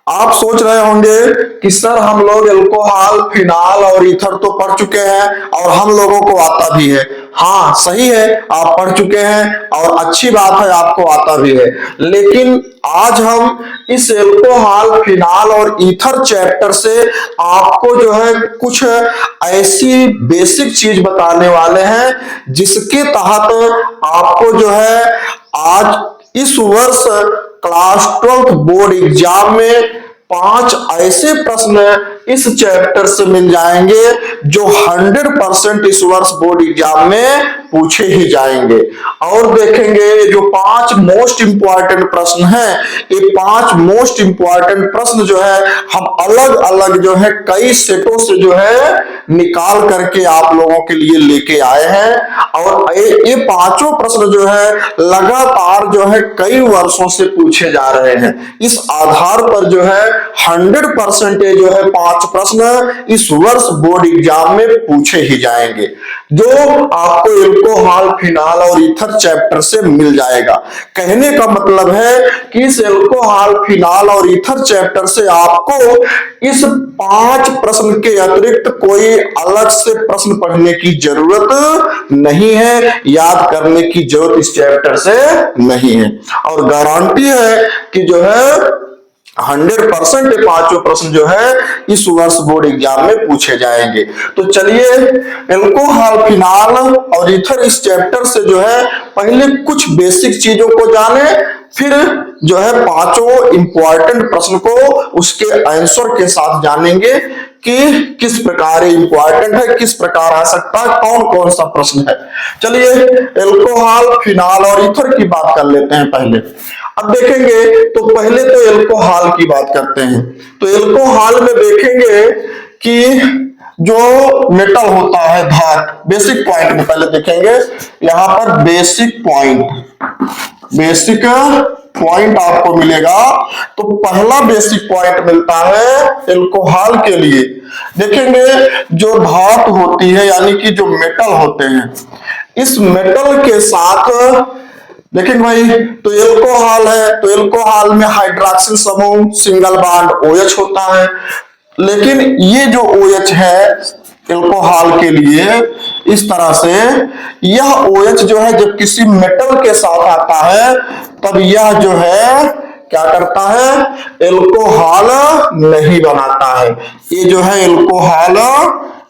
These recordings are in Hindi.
आप सोच रहे होंगे कि सर हम लोग अल्कोहल, फिनाल और ईथर तो पढ़ चुके हैं और हम लोगों को आता भी है। हाँ सही है, आप पढ़ चुके हैं और अच्छी बात है, आपको आता भी है। लेकिन आज हम इस अल्कोहल, फिनाल और ईथर चैप्टर से आपको जो है कुछ ऐसी बेसिक चीज बताने वाले हैं जिसके तहत आपको जो है आज इस वर्ष क्लास 12 बोर्ड एग्जाम में 5 ऐसे प्रश्न इस चैप्टर से मिल जाएंगे जो 100% इस वर्ष बोर्ड एग्जाम में पूछे ही जाएंगे। और देखेंगे जो 5 मोस्ट इंपॉर्टेंट प्रश्न हैं, ये 5 मोस्ट इंपॉर्टेंट प्रश्न जो है हम अलग अलग जो है कई सेटों से जो है निकाल करके आप लोगों के लिए लेके आए हैं। और ये पांचों प्रश्न जो है लगातार जो है कई वर्षों से पूछे जा रहे हैं। इस आधार पर जो है 100% जो है 5 प्रश्न इस वर्ष बोर्ड एग्जाम में पूछे ही जाएंगे, जो आपको अल्कोहल, फिनाल और ईथर चैप्टर से मिल जाएगा। कहने का मतलब है कि इस अल्कोहल, फिनाल और ईथर चैप्टर से आपको इस 5 प्रश्न के अतिरिक्त कोई अलग से प्रश्न पढ़ने की जरूरत नहीं है, याद करने की जरूरत इस चैप्टर से नहीं है। और गारंटी है कि जो है 100% पांचों प्रश्न जो है इस वर्ष बोर्ड एग्जाम में पूछे जाएंगे। तो चलिए अल्कोहल, फिनाल और ईथर इस चैप्टर से जो है पहले कुछ बेसिक चीजों को जाने, फिर जो है पांचों इंपॉर्टेंट प्रश्न को उसके आंसर के साथ जानेंगे कि किस प्रकार इंपॉर्टेंट है, किस प्रकार आ सकता है, कौन कौन सा प्रश्न है। चलिए अल्कोहल, फिनाल और ईथर की बात कर लेते हैं पहले। अब देखेंगे तो पहले तो अल्कोहल की बात करते हैं। तो अल्कोहल में देखेंगे कि जो मेटल होता है धातु, बेसिक पॉइंट में पहले देखेंगे। यहां पर बेसिक पॉइंट आपको मिलेगा। तो पहला बेसिक पॉइंट मिलता है अल्कोहल के लिए। देखेंगे जो धातु होती है यानी कि जो मेटल होते हैं, इस मेटल के साथ देखेंगे भाई, तो अल्कोहल है तो अल्कोहल में हाइड्रॉक्सिल समूह सिंगल बॉन्ड OH होता है। लेकिन ये जो OH है अल्कोहल के लिए इस तरह से, यह OH जो है जब किसी मेटल के साथ आता है तब यह जो है क्या करता है, अल्कोहल नहीं बनाता है। ये जो है अल्कोहल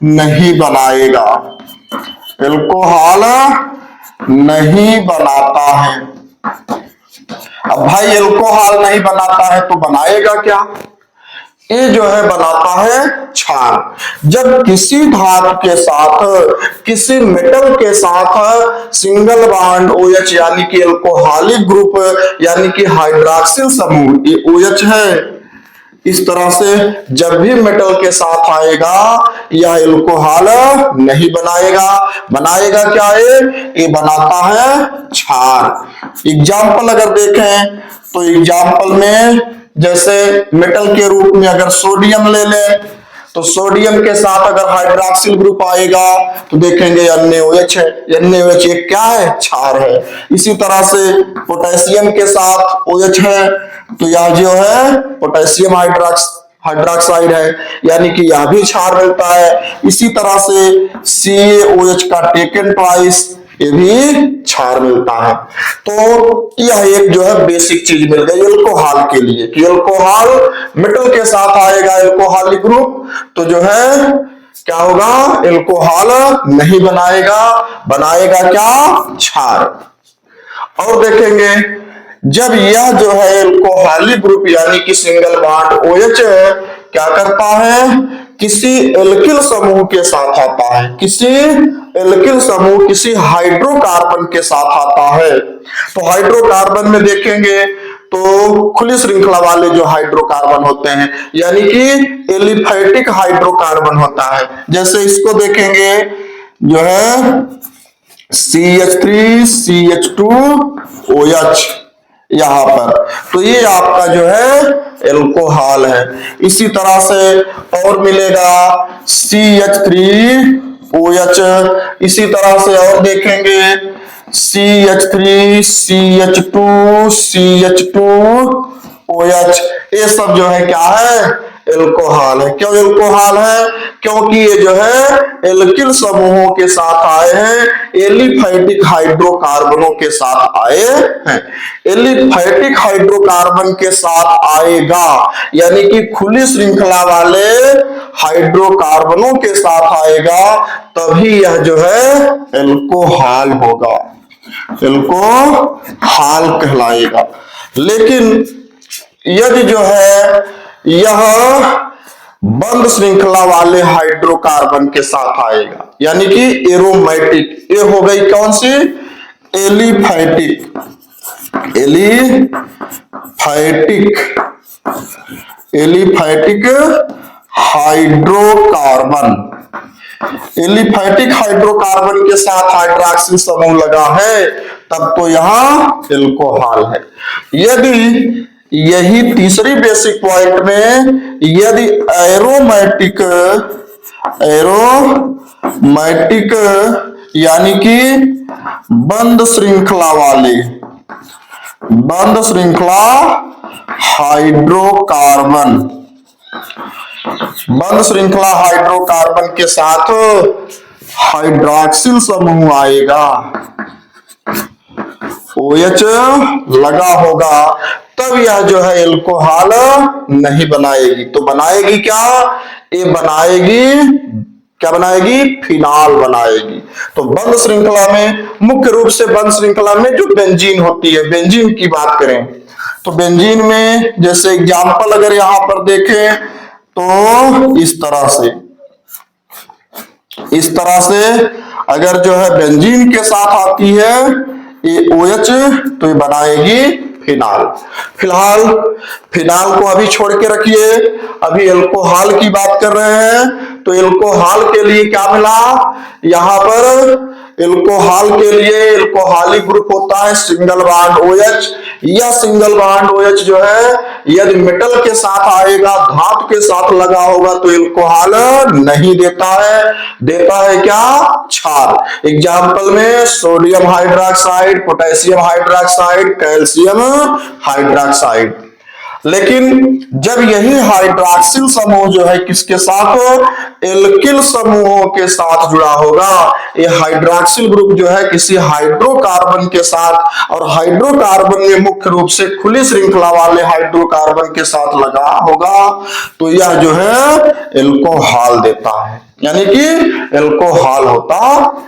नहीं बनाएगा, अल्कोहल नहीं बनाता है। अब भाई अल्कोहल नहीं बनाता है तो बनाएगा क्या? ये जो है बनाता है क्षार। जब किसी धातु के साथ, किसी मेटल के साथ सिंगल बॉन्ड OH यानी कि अल्कोहलिक ग्रुप यानी कि हाइड्रॉक्सिल समूह, ये OH है, इस तरह से जब भी मेटल के साथ आएगा यह अल्कोहल नहीं बनाएगा। बनाएगा क्या है? ये बनाता है क्षार। एग्जाम्पल अगर देखें तो एग्जाम्पल में जैसे मेटल के रूप में अगर सोडियम ले लें तो सोडियम के साथ अगर हाइड्रॉक्सिल ग्रुप आएगा तो देखेंगे NaOH है। NaOH एक क्या है? क्षार है। इसी तरह से पोटेशियम के साथ OH है तो यह जो है पोटेशियम हाइड्रॉक्साइड है, यानी कि यह भी क्षार मिलता है। इसी तरह से CaOH का टेकन ट्वाइस, ये भी क्षार मिलता है। तो यह एक जो है बेसिक चीज मिल गई अल्कोहल के लिए कि अल्कोहल मेटल के साथ आएगा अल्कोहलिक ग्रुप तो जो है क्या होगा, अल्कोहल नहीं बनाएगा। बनाएगा क्या? क्षार। और देखेंगे जब यह जो है अल्कोहलिक ग्रुप यानी कि सिंगल बॉन्ड OH क्या करता है, किसी एल्किल समूह के साथ आता है, किसी एल्किल समूह किसी हाइड्रोकार्बन के साथ आता है। तो हाइड्रोकार्बन में देखेंगे तो खुली श्रृंखला वाले जो हाइड्रोकार्बन होते हैं यानी कि एलिफैटिक हाइड्रोकार्बन होता है। जैसे इसको देखेंगे जो है CH3 CH2OH यहां पर, तो ये आपका जो है अल्कोहल है। इसी तरह से और मिलेगा CH3OH, इसी तरह से और देखेंगे CH3 CH2 CH2 OH, ये सब जो है क्या है, एल्कोहल है। क्यों एल्कोहल है? क्योंकि ये जो है एल्किल समूहों के साथ आए हैं, एलिफैटिक हाइड्रोकार्बनों के साथ आए हैं। एलिफैटिक हाइड्रोकार्बन के साथ आएगा यानी कि खुली श्रृंखला वाले हाइड्रोकार्बनों के साथ आएगा, तभी यह जो है एल्कोहल होगा, एल्कोहल कहलाएगा। लेकिन यदि जो है यह बंद श्रृंखला वाले हाइड्रोकार्बन के साथ आएगा यानी कि एरोमेटिक, ये हो गई कौन सी, aliphatic, aliphatic hydrocarbon. Aliphatic hydrocarbon के साथ हाइड्रॉक्सिल समूह लगा है तब तो यहां एल्कोहल है। यदि यही तीसरी बेसिक पॉइंट में यदि एरोमेटिक यानी कि बंद श्रृंखला हाइड्रोकार्बन, बंद श्रृंखला हाइड्रोकार्बन के साथ हाइड्रॉक्सिल समूह आएगा, OH लगा होगा, तब यह जो है एल्कोहल नहीं बनाएगी। तो बनाएगी क्या, ये बनाएगी, क्या बनाएगी, फिनाल बनाएगी। तो बंद श्रृंखला में, मुख्य रूप से बंद श्रृंखला में जो बेंजीन होती है, बेंजीन की बात करें तो बेंजीन में जैसे एग्जाम्पल अगर यहां पर देखें तो इस तरह से अगर जो है बेंजीन के साथ आती है ये OH तो ये बनाएगी फिनाल। फिलहाल फिनाल को अभी छोड़ के रखिए, अभी एल्कोहल की बात कर रहे हैं। तो एल्कोहल के लिए क्या मिला, यहां पर एल्कोहल के लिए एल्कोहलिक ग्रुप होता है सिंगल बॉन्ड OH। यह सिंगल बॉन्ड OH जो है यदि मेटल के साथ आएगा, धातु के साथ लगा होगा तो एल्कोहल नहीं देता है, देता है क्या, क्षार। एग्जाम्पल में sodium hydroxide, potassium hydroxide, calcium hydroxide. लेकिन जब यही हाइड्रॉक्सिल समूह जो है किसके साथ, एल्किल समूहों के साथ जुड़ा होगा, ये हाइड्रॉक्सिल ग्रुप जो है किसी हाइड्रोकार्बन के साथ, और हाइड्रोकार्बन में मुख्य रूप से खुली श्रृंखला वाले हाइड्रोकार्बन के साथ लगा होगा, तो यह जो है एल्कोहल देता है, यानी कि एल्कोहल होता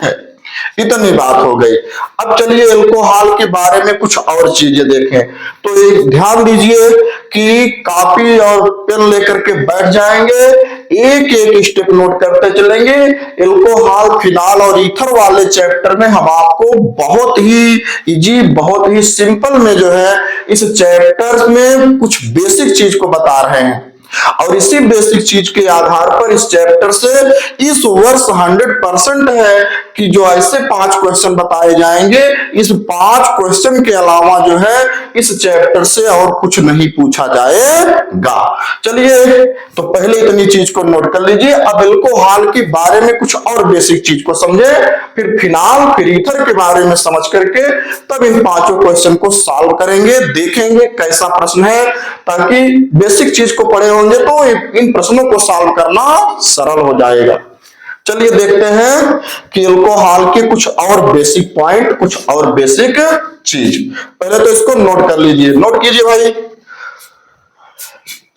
है। इतनी बात हो गई। अब चलिए एल्कोहल के बारे में कुछ और चीजें देखें। तो एक ध्यान दीजिए कि कॉपी और पेन लेकर के बैठ जाएंगे, एक एक स्टेप नोट करते चलेंगे। एल्कोहल, फिनाल और ईथर वाले चैप्टर में हम आपको बहुत ही इजी, बहुत ही सिंपल में जो है इस चैप्टर में कुछ बेसिक चीज को बता रहे हैं, और इसी बेसिक चीज के आधार पर इस चैप्टर से इस वर्ष 100% है कि जो ऐसे 5 क्वेश्चन बताए जाएंगे, इस 5 क्वेश्चन के अलावा जो है इस चैप्टर से और कुछ नहीं पूछा जाएगा। चलिए, तो पहले इतनी चीज को नोट कर लीजिए। अब एल्कोहल के बारे में कुछ और बेसिक चीज को समझे, फिर फिनाल, फिर ईथर के बारे में समझ करके तब इन 5 क्वेश्चन को सॉल्व करेंगे, देखेंगे कैसा प्रश्न है, ताकि बेसिक चीज को पढ़े होंगे तो इन प्रश्नों को सॉल्व करना सरल हो जाएगा। चलिए देखते हैं कि एल्कोहल के कुछ और बेसिक पॉइंट, कुछ और बेसिक चीज। पहले तो इसको नोट कर लीजिए, नोट कीजिए भाई।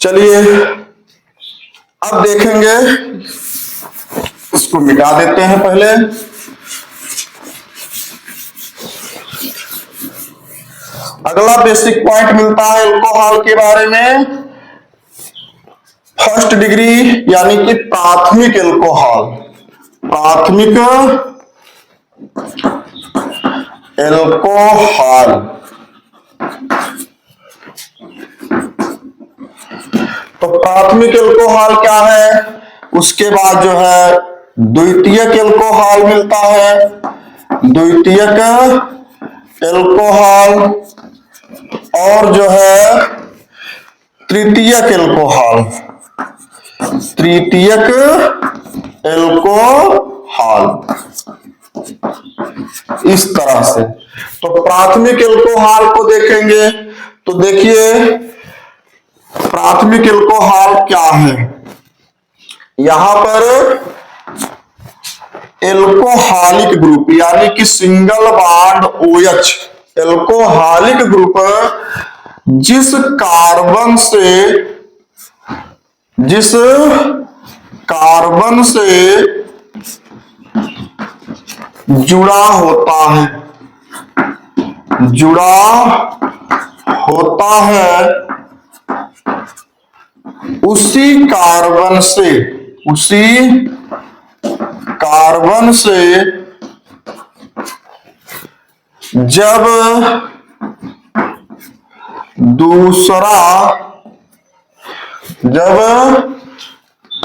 चलिए अब देखेंगे, इसको मिटा देते हैं पहले। अगला बेसिक पॉइंट मिलता है एल्कोहल के बारे में, फर्स्ट डिग्री यानी कि प्राथमिक एल्कोहल, प्राथमिक एल्कोहल। तो प्राथमिक एल्कोहल क्या है, उसके बाद जो है द्वितीयक एल्कोहल मिलता है, द्वितीयक एल्कोहल, और जो है तृतीयक एल्कोहल, तृतीयक एल्कोहल, इस तरह से। तो प्राथमिक एल्कोहल को देखेंगे तो देखिए प्राथमिक एल्कोहल क्या है? यहां पर एल्कोहलिक ग्रुप यानी कि single bond OH alcoholic group जिस कार्बन से जुड़ा होता है उसी कार्बन से जब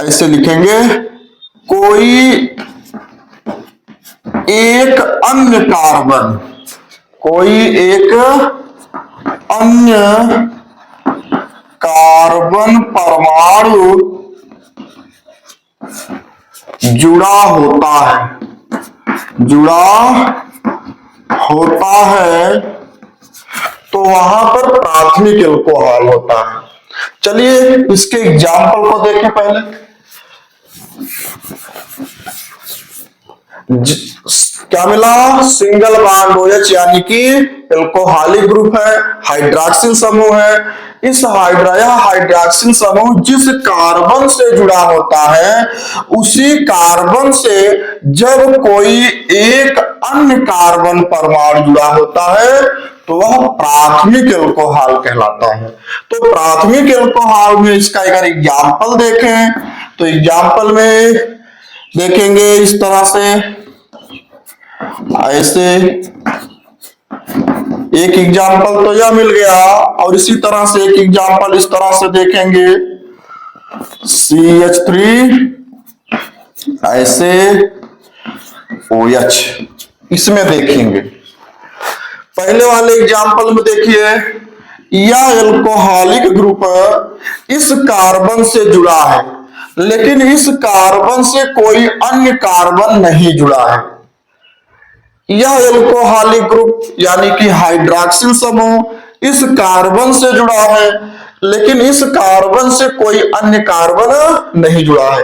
ऐसे लिखेंगे, कोई एक अन्य कार्बन परमाणु जुड़ा होता है तो वहां पर प्राथमिक एल्कोहल होता है। चलिए इसके एग्जाम्पल को देखें पहले। क्या मिला? सिंगल बॉन्ड OH यानी कि एल्कोहलिक ग्रुप है, हाइड्रॉक्सिल समूह है। इस हाइड्रॉक्सिल समूह जिस कार्बन से जुड़ा होता है उसी कार्बन से जब कोई एक अन्य कार्बन परमाणु जुड़ा होता है तो वह प्राथमिक एल्कोहल कहलाता है। तो प्राथमिक एल्कोहल में इसका अगर एग्जाम्पल देखें तो एग्जाम्पल में देखेंगे इस तरह से, ऐसे एक एग्जाम्पल तो यह मिल गया और इसी तरह से एक एग्जाम्पल इस तरह से देखेंगे CH3 ऐसे OH इसमें देखेंगे। पहले वाले एग्जाम्पल में देखिए, यह एल्कोहलिक ग्रुप इस कार्बन से जुड़ा है लेकिन इस कार्बन से कोई अन्य कार्बन नहीं जुड़ा है। यह एल्कोहलिक ग्रुप यानी कि हाइड्रॉक्सिल समूह इस कार्बन से जुड़ा है लेकिन इस कार्बन से कोई अन्य कार्बन नहीं जुड़ा है।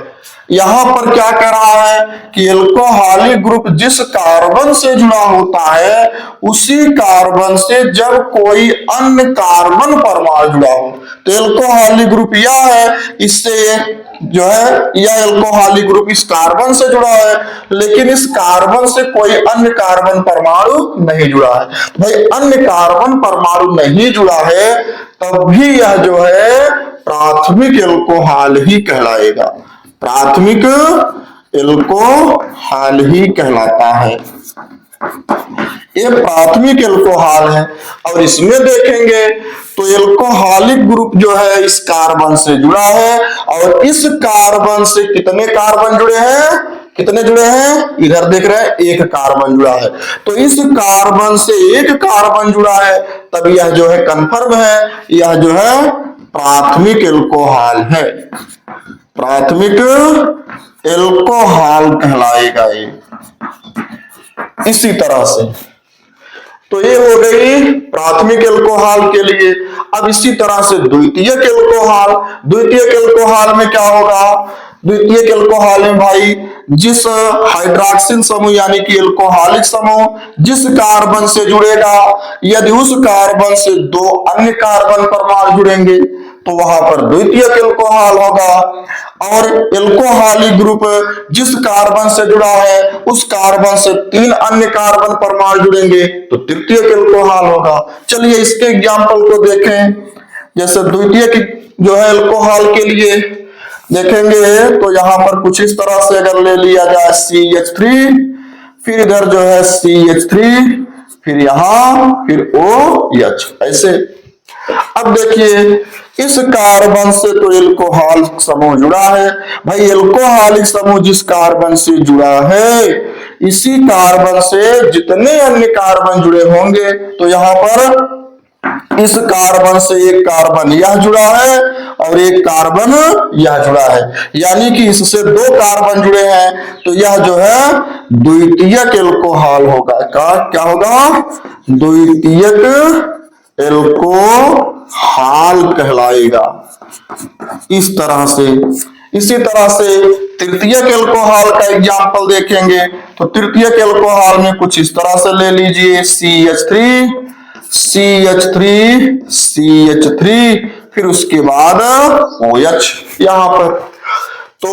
यहां पर क्या कह रहा है कि एल्कोहलिक ग्रुप जिस कार्बन से जुड़ा होता है उसी कार्बन से जब कोई अन्य कार्बन परमाणु जुड़ा हो तो एल्कोहलिक ग्रुप यह है, इससे जो है यह एल्कोहलिक ग्रुप इस कार्बन से जुड़ा है लेकिन इस कार्बन से कोई अन्य कार्बन परमाणु नहीं जुड़ा है। भाई अन्य कार्बन परमाणु नहीं जुड़ा है तब भी यह जो है प्राथमिक एल्कोहल ही कहलाएगा, प्राथमिक एल्कोहल ही कहलाता है। ये प्राथमिक एल्कोहल है और इसमें देखेंगे तो एल्कोहलिक ग्रुप जो है इस कार्बन से जुड़ा है और इस कार्बन से कितने कार्बन जुड़े हैं? कितने जुड़े हैं? इधर देख रहे हैं, एक कार्बन जुड़ा है। तो इस कार्बन से एक कार्बन जुड़ा है तब यह जो है कंफर्म है, यह जो है प्राथमिक एल्कोहल है, प्राथमिक एल्कोहल कहलाएगा ये। इसी तरह से तो ये हो गई प्राथमिक एल्कोहल के लिए। अब इसी तरह से द्वितीयक एल्कोहल, द्वितीयक एल्कोहल में क्या होगा? द्वितीयक एल्कोहल में भाई जिस हाइड्रॉक्सिल समूह यानी कि एल्कोहलिक समूह जिस कार्बन से जुड़ेगा यदि उस कार्बन से दो अन्य कार्बन परमाणु जुड़ेंगे तो वहां पर द्वितीयक एल्कोहल होगा। और एल्कोहलिक ग्रुप जिस कार्बन से जुड़ा है उस कार्बन से तीन अन्य कार्बन परमाणु जुड़ेंगे तो तृतीयक एल्कोहल होगा। चलिए इसके एग्जाम्पल को देखें। जैसे द्वितीयक जो है एल्कोहल के लिए देखेंगे तो यहां पर कुछ इस तरह से अगर ले लिया जाए CH3 फिर इधर जो है CH3 फिर यहां फिर OH ऐसे। अब देखिए इस कार्बन से तो एल्कोहल समूह जुड़ा है। भाई एल्कोहलिक समूह जिस कार्बन से जुड़ा है इसी कार्बन से जितने अन्य कार्बन जुड़े होंगे तो यहां पर इस कार्बन से एक कार्बन यह जुड़ा है और एक कार्बन यह जुड़ा है, यानी कि इससे दो कार्बन जुड़े हैं तो यह जो है द्वितीयक एल्कोहल होगा। क्या होगा? द्वितीयक एल्कोहल हाल कहलाएगा। इस तरह से, इसी तरह से तृतीयक एल्कोहल का एग्जाम्पल देखेंगे तो तृतीयक एल्कोहल में कुछ इस तरह से ले लीजिए, CH3 CH3 CH3, फिर उसके बाद OH यहां पर। तो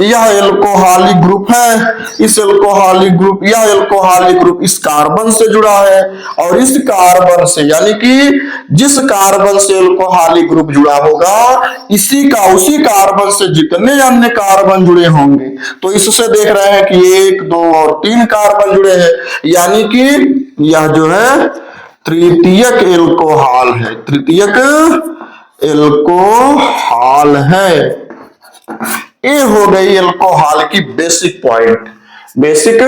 यह एल्कोहलिक ग्रुप है। इस एल्कोहलिक ग्रुप, यह एल्कोहलिक ग्रुप इस कार्बन से जुड़ा है और इस कार्बन से, यानी कि जिस कार्बन से एल्कोहलिक ग्रुप जुड़ा होगा उसी कार्बन से जितने अन्य कार्बन जुड़े होंगे, तो इससे देख रहे हैं कि 1 2 और 3 कार्बन जुड़े हैं, यानी कि यह जो है तृतीयक एल्कोहल है, तृतीयक एल्कोहल है। ये हो गई एल्कोहल की बेसिक पॉइंट, बेसिक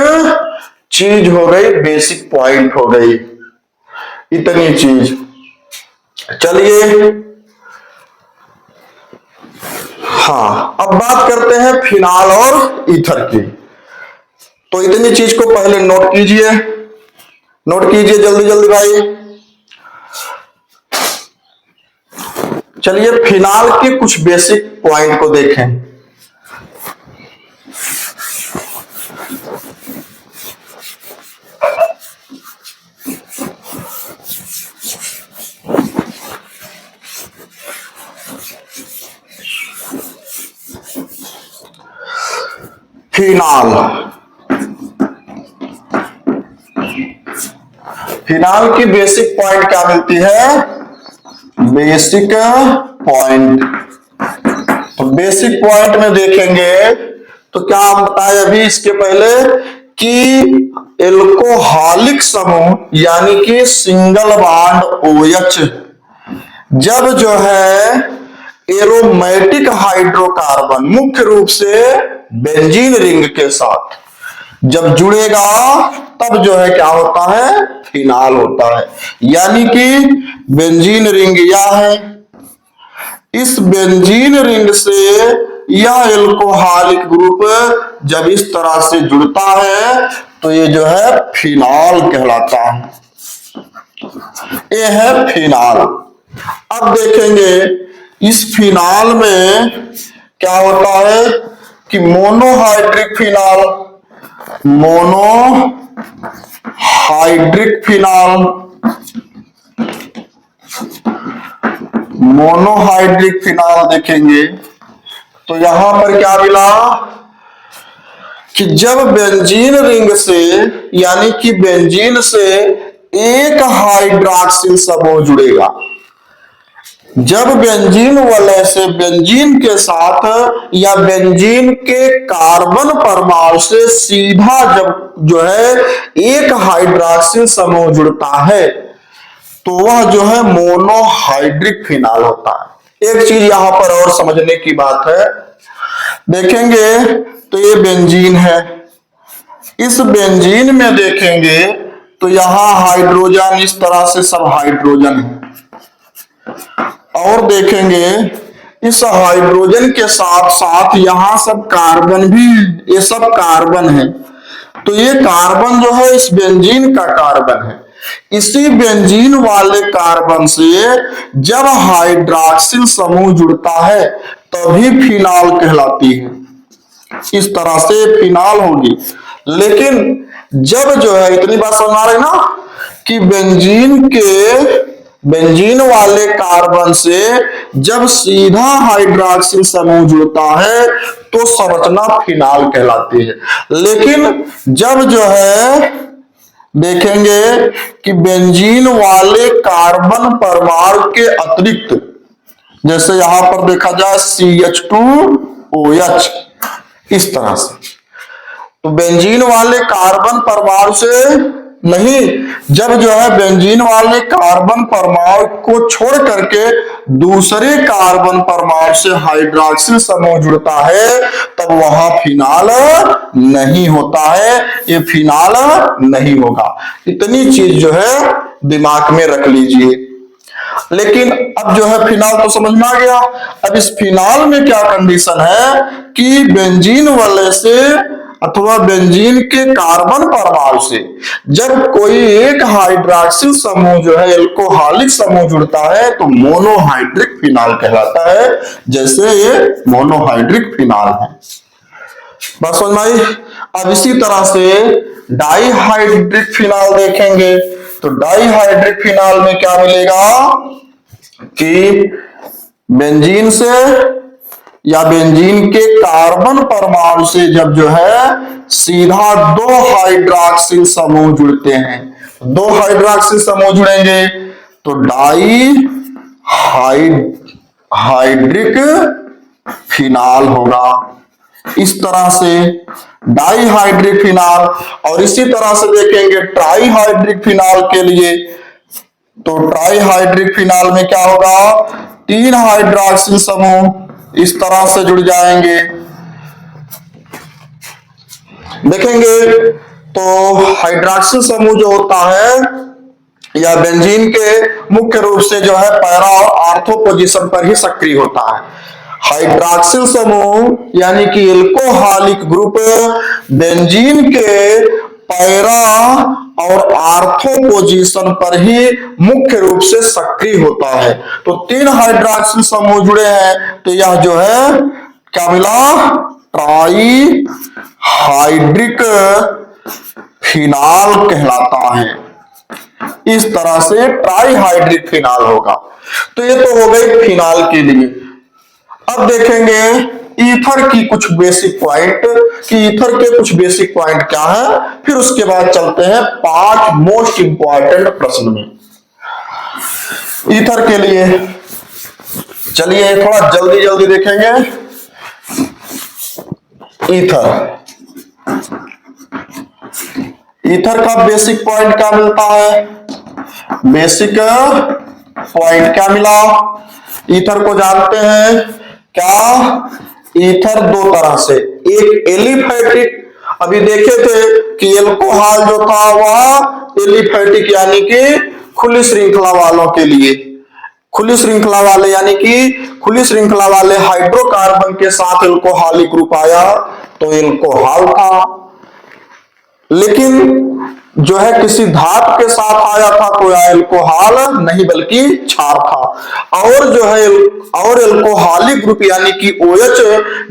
चीज हो गई, बेसिक पॉइंट हो गई, इतनी चीज। चलिए हाँ, अब बात करते हैं फिनाल और ईथर की। तो इतनी चीज को पहले नोट कीजिए, नोट कीजिए जल्दी जल्दी भाई। चलिए फिनाल के कुछ बेसिक पॉइंट को देखें। फिनाल, फिनाल की बेसिक पॉइंट क्या मिलती है? Basic point. तो बेसिक पॉइंट में देखेंगे तो क्या हम बताए अभी इसके पहले कि एल्कोहलिक समूह यानी कि सिंगल बॉन्ड OH जब जो है एरोमेटिक हाइड्रोकार्बन मुख्य रूप से बेंजीन रिंग के साथ जब जुड़ेगा तब जो है क्या होता है? फिनाल होता है। यानी कि बेंजीन रिंग यह है, इस बेंजीन रिंग से यह एल्कोहलिक ग्रुप जब इस तरह से जुड़ता है तो ये जो है फिनाल कहलाता है। ये है फिनाल। अब देखेंगे इस फिनाल में क्या होता है कि monohydric phenol, monohydric phenol, monohydric phenol देखेंगे तो यहां पर क्या मिला कि जब बेंजीन रिंग से यानी कि बेंजीन से एक हाइड्रॉक्सिल समूह जुड़ेगा, जब बेंजीन वलय से बेंजीन के साथ या बेंजीन के कार्बन परमाणु से सीधा जब जो है एक हाइड्रॉक्सिल समूह जुड़ता है तो वह जो है मोनोहाइड्रिक फिनाल होता है। एक चीज यहां पर और समझने की बात है, देखेंगे तो ये बेंजीन है, इस बेंजीन में देखेंगे तो यहां हाइड्रोजन इस तरह से सब हाइड्रोजन है, और देखेंगे इस हाइड्रोजन के साथ साथ यहां सब कार्बन भी, ये सब कार्बन है। तो ये कार्बन जो है इस बेंजीन का कार्बन है। इसी बेंजीन वाले कार्बन से जब हाइड्रॉक्सिल समूह जुड़ता है तभी फिनाल कहलाती है। इस तरह से फिनाल होगी। लेकिन जब जो है, इतनी बात समझ आ रही ना कि बेंजीन वाले कार्बन से जब सीधा हाइड्रॉक्सिल समूह जुड़ता है तो संरचना फिनाल कहलाती है। लेकिन जब जो है देखेंगे कि बेंजीन वाले कार्बन परमाणु के अतिरिक्त, जैसे यहां पर देखा जाए CH2OH इस तरह से, तो बेंजीन वाले कार्बन परमाणु से नहीं, जब जो है बेंजीन वाले कार्बन परमाणु को छोड़ करके दूसरे कार्बन परमाणु से हाइड्रॉक्सिल समूह जुड़ता है तब वहां फिनाल नहीं होता है, ये फिनाल नहीं होगा। इतनी चीज जो है दिमाग में रख लीजिए। लेकिन अब जो है फिनाल तो समझ में आ गया। अब इस फिनाल में क्या कंडीशन है कि बेंजीन वलय से अथवा बेंजीन के कार्बन परमाणु से जब कोई एक हाइड्रॉक्सिल समूह जो है एल्कोहलिक समूह जुड़ता है तो मोनोहाइड्रिक फिनॉल कहलाता है। जैसे ये मोनोहाइड्रिक फिनॉल है। बस समझ में आई। अब इसी तरह से डाइहाइड्रिक फिनॉल देखेंगे तो डाइहाइड्रिक फिनॉल में क्या मिलेगा कि बेंजीन से या बेंजीन के कार्बन परमाणु से जब जो है सीधा दो हाइड्रॉक्सिल समूह जुड़ते हैं, दो हाइड्रॉक्सिल समूह जुड़ेंगे तो डाइहाइड्रिक फिनॉल होगा। इस तरह से डाइहाइड्रिक फिनॉल। और इसी तरह से देखेंगे ट्राइहाइड्रिक फिनॉल के लिए तो ट्राइहाइड्रिक फिनॉल में क्या होगा, तीन हाइड्रॉक्सिल समूह इस तरह से जुड़ जाएंगे। देखेंगे तो हाइड्रॉक्सिल समूह जो होता है या बेंजीन के मुख्य रूप से जो है पैरा और आर्थो पोजीशन पर ही सक्रिय होता है। हाइड्रॉक्सिल समूह यानी कि एल्कोहलिक ग्रुप बेंजीन के पैरा और आर्थो पोजीशन पर ही मुख्य रूप से सक्रिय होता है। तो तीन हाइड्रॉक्सिल समूह जुड़े हैं तो यह जो है क्या मिला, ट्राई हाइड्रिक फिनॉल कहलाता है। इस तरह से ट्राइहाइड्रिक फिनॉल होगा। तो ये तो हो गई फिनॉल के लिए। अब देखेंगे ईथर की कुछ बेसिक पॉइंट कि ईथर के कुछ बेसिक पॉइंट क्या है, फिर उसके बाद चलते हैं 5 मोस्ट इंपॉर्टेंट प्रश्न में ईथर के लिए। चलिए थोड़ा जल्दी जल्दी देखेंगे। ईथर का बेसिक पॉइंट क्या मिलता है, बेसिक पॉइंट क्या मिला। ईथर को जानते हैं क्या, ईथर दो तरह से, एक एलिफैटिक, अभी देखे थे कि एल्कोहल जो था वह एलिफैटिक यानी कि खुली श्रृंखला वालों के लिए, खुली श्रृंखला वाले यानी कि खुली श्रृंखला वाले हाइड्रोकार्बन के साथ एल्कोहलिक ग्रुप आया तो एल्कोहल था। लेकिन जो है किसी धातु के साथ आया था तो यह एल्कोहल नहीं बल्कि क्षार था। और जो है और एल्कोहलिक ग्रुप यानी कि OH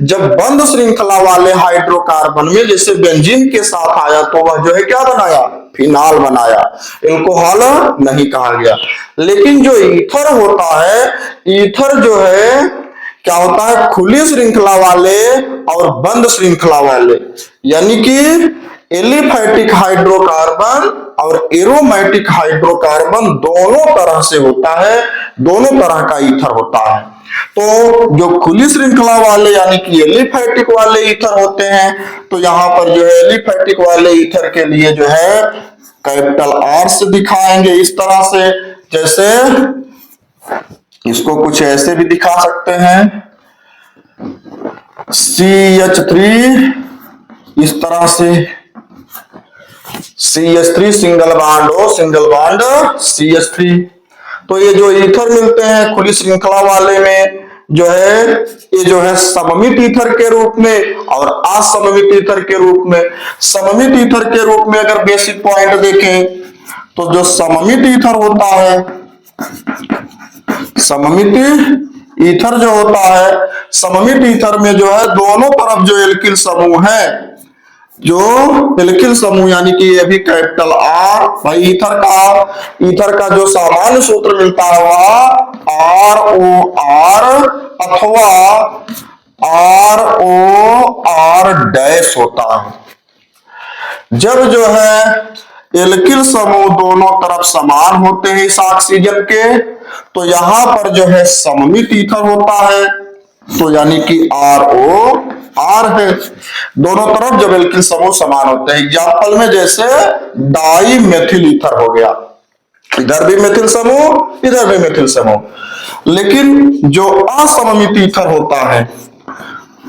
जब बंद श्रृंखला वाले हाइड्रोकार्बन में जैसे बेंजीन के साथ आया तो वह जो है क्या बनाया, फिनॉल बनाया, एल्कोहल नहीं कहा गया। लेकिन जो ईथर होता है, ईथर जो है क्या होता है, खुली श्रृंखला वाले और बंद श्रृंखला वाले यानी कि एलिफैटिक हाइड्रोकार्बन और एरोमेटिक हाइड्रोकार्बन दोनों तरह से होता है, दोनों तरह का ईथर होता है। तो जो खुली श्रृंखला वाले यानी कि एलिफैटिक वाले ईथर होते हैं तो यहां पर जो है एलिफैटिक वाले ईथर के लिए जो है कैपिटल R से दिखाएंगे इस तरह से। जैसे इसको कुछ ऐसे भी दिखा सकते हैं, CH3 इस तरह से, CH3 single bond O, single bond CH3। तो ये जो ईथर मिलते हैं खुली श्रृंखला वाले में जो है ये जो है सममित ईथर के रूप में और असममित ईथर के रूप में। सममित ईथर के रूप में अगर बेसिक पॉइंट देखें तो जो सममित ईथर होता है, सममित ईथर जो होता है, सममित ईथर में जो है दोनों तरफ जो एल्किल समूह है, जो एल्किल समूह यानी कि ये भी कैपिटल R भाई ईथर का जो सामान्य सूत्र मिलता है वह ROR अथवा ROR डैश होता है। जब जो है एल्किल समूह दोनों तरफ समान होते हैं इस ऑक्सीजन के तो यहां पर जो है सममित ईथर होता है तो यानी कि ROR है। दोनों तरफ जब एल्किल समूह समान होते हैं, एग्जाम्पल में जैसे डाई मेथिल ईथर हो गया, इधर भी मेथिल समूह इधर भी मेथिल समूह। लेकिन जो असममित ईथर होता है,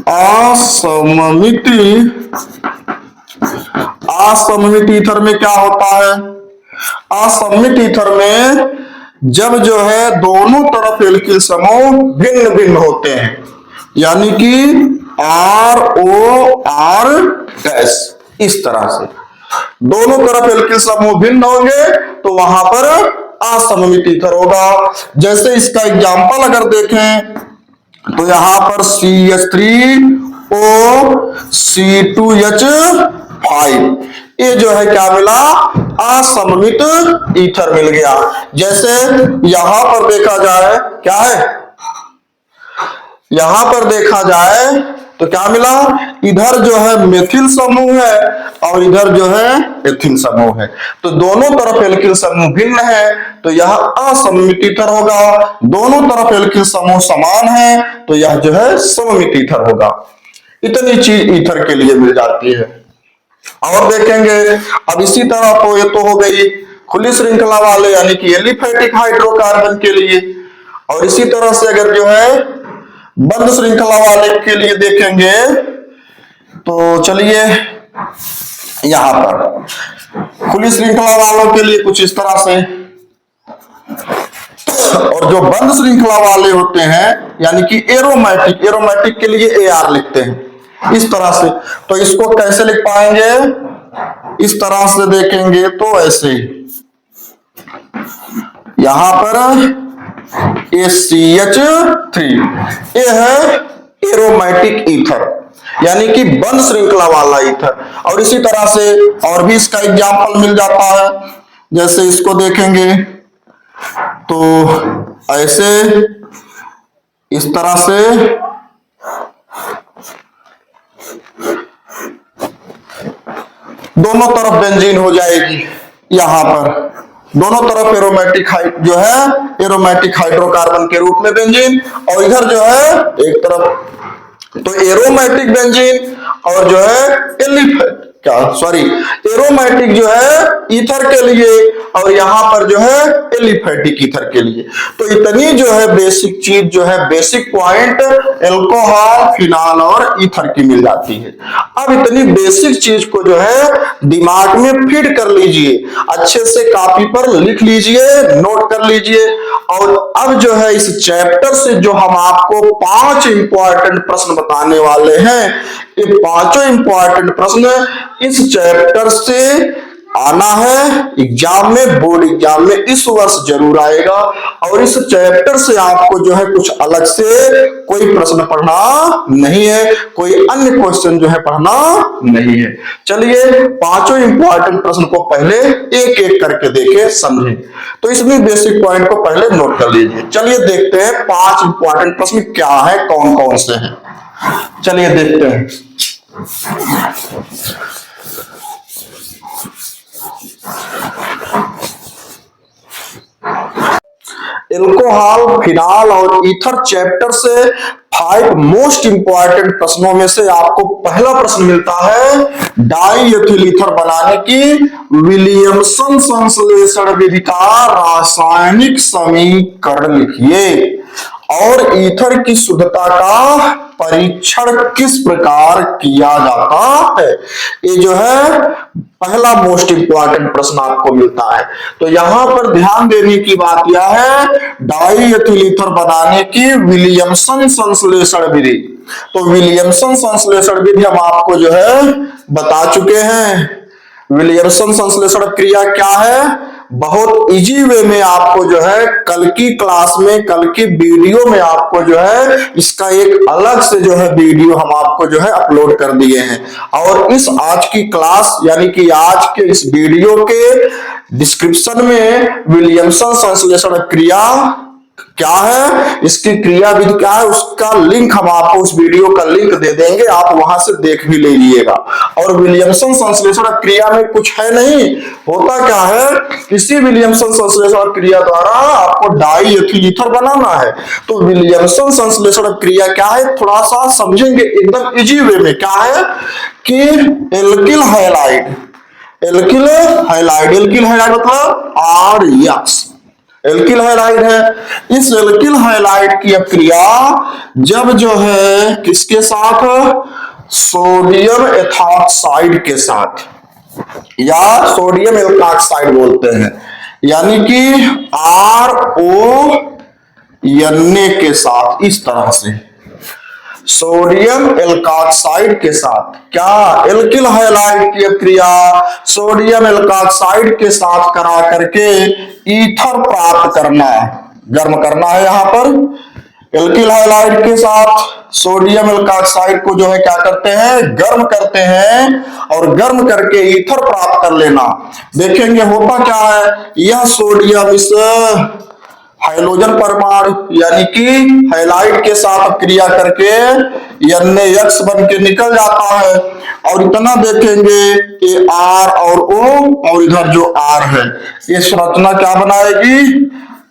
असममित ईथर में क्या होता है, असममित ईथर में जब जो है दोनों तरफ एल्किल समूह भिन्न भिन्न होते हैं यानी कि ROR गैस। इस तरह से दोनों तरफ एल्किल समूह भिन्न होंगे तो वहां पर असममित ईथर होगा। जैसे इसका एग्जांपल अगर देखें तो यहां पर CH3O, C2H5, ये जो है क्या मिला, असममित ईथर मिल गया। जैसे यहां पर देखा जाए, क्या है, यहां पर देखा जाए तो क्या मिला, इधर जो है मेथिल समूह है और इधर जो है एथिल समूह है, तो दोनों तरफ एल्किल समूह भिन्न है तो यह असममित ईथर होगा। दोनों तरफ एल्किल समूह समान है तो यह जो है सममित ईथर होगा। इतनी चीज ईथर के लिए मिल जाती है। और देखेंगे अब इसी तरह तो ये तो हो गई खुली श्रृंखला वाले यानी कि एलिफेटिक हाइड्रोकार्बन के लिए। और इसी तरह से अगर जो है बंद श्रृंखला वाले के लिए देखेंगे तो चलिए यहां पर खुली श्रृंखला वालों के लिए कुछ इस तरह से, और जो बंद श्रृंखला वाले होते हैं यानी कि एरोमेटिक के लिए AR लिखते हैं इस तरह से। तो इसको कैसे लिख पाएंगे, इस तरह से देखेंगे तो ऐसे, यहां पर ACH3 ये है एरोमेटिक ईथर यानी कि बंद श्रृंखला वाला ईथर। और इसी तरह से और भी इसका एग्जांपल मिल जाता है। जैसे इसको देखेंगे तो ऐसे, इस तरह से, दोनों तरफ बेंजीन हो जाएगी। यहां पर दोनों तरफ एरोमेटिक जो है एरोमेटिक हाइड्रोकार्बन के रूप में बेंजीन, और इधर जो है एक तरफ तो एरोमेटिक बेंजीन और जो है एरोमेटिक जो है ईथर के लिए और यहां पर जो है एलिफेटिक ईथर के लिए। तो इतनी जो है बेसिक चीज जो है, बेसिक पॉइंट एल्कोहल, फिनॉल और ईथर की मिल जाती है। अब इतनी बेसिक चीज को जो है दिमाग में फिट कर लीजिए, अच्छे से कॉपी पर लिख लीजिए, नोट कर लीजिए। और अब जो है इस चैप्टर से जो हम आपको 5 इंपॉर्टेंट प्रश्न बताने वाले हैं, ये पांचों इंपॉर्टेंट प्रश्न इस चैप्टर से आना है एग्जाम में, बोर्ड एग्जाम में इस वर्ष जरूर आएगा। और इस चैप्टर से आपको जो है कुछ अलग से कोई प्रश्न पढ़ना नहीं है, कोई अन्य क्वेश्चन जो है पढ़ना नहीं है। चलिए पांचों इंपॉर्टेंट प्रश्न को पहले एक एक करके देखें, समझें। तो इसमें बेसिक पॉइंट को पहले नोट कर लीजिए। चलिए देखते हैं 5 इंपॉर्टेंट प्रश्न क्या है, कौन कौन से हैं। चलिए देखते हैं। एल्कोहल, फिनॉल और ईथर चैप्टर से 5 मोस्ट इंपॉर्टेंट प्रश्नों में से आपको पहला प्रश्न मिलता है, डाई एथिल ईथर बनाने की विलियमसन संश्लेषण विधि का रासायनिक समीकरण लिखिए और ईथर की शुद्धता का परीक्षण किस प्रकार किया जाता है। ये जो है पहला मोस्ट इंपॉर्टेंट प्रश्न आपको मिलता है। तो यहां पर ध्यान देने की बात यह है, डाई एथिल ईथर बनाने की विलियमसन संश्लेषण विधि। तो विलियमसन संश्लेषण विधि हम आपको जो है बता चुके हैं। विलियमसन संश्लेषण क्रिया क्या है, बहुत इजी वे में आपको जो है कल की क्लास में, कल की वीडियो में आपको जो है इसका एक अलग से जो है वीडियो हम आपको जो है अपलोड कर दिए हैं। और इस आज की क्लास यानी कि आज के इस वीडियो के डिस्क्रिप्शन में विलियमसन संश्लेषण क्रिया क्या है, इसकी क्रिया विधि क्या है, उसका लिंक हम आपको उस वीडियो का लिंक दे देंगे, आप वहां से देख भी ले लीजिएगा। और विलियमसन संश्लेषण क्रिया में कुछ है नहीं, होता क्या है, किसी विलियमसन संश्लेषण क्रिया द्वारा आपको डाई एथिल ईथर बनाना है। तो विलियमसन संश्लेषण क्रिया क्या है, थोड़ा सा समझेंगे एकदम इजी वे में। क्या है कि एल्किल हैलाइड मतलब RX एल्किल हैलाइड है। इस एल्किल हैलाइड की क्रिया जब जो है किसके साथ, सोडियम एथॉक्साइड के साथ या सोडियम एल्काक्साइड बोलते हैं, यानी कि RO के साथ, इस तरह से सोडियम एल्कोक्साइड के साथ, क्या एल्किल हैलाइड की क्रिया सोडियम एल्कोक्साइड के साथ करा करके ईथर प्राप्त करना, गर्म करना है। यहां पर एल्किल हैलाइड के साथ सोडियम एल्कोक्साइड को जो है क्या करते हैं, गर्म करते हैं और गर्म करके ईथर प्राप्त कर लेना। देखेंगे होता क्या है, यह सोडियम इस हाइड्रोजन परमाणु यानी कि हैलाइड के साथ क्रिया करके NaX बन के निकल जाता है और इतना देखेंगे कि R और O और इधर जो R है ये संरचना क्या बनाएगी,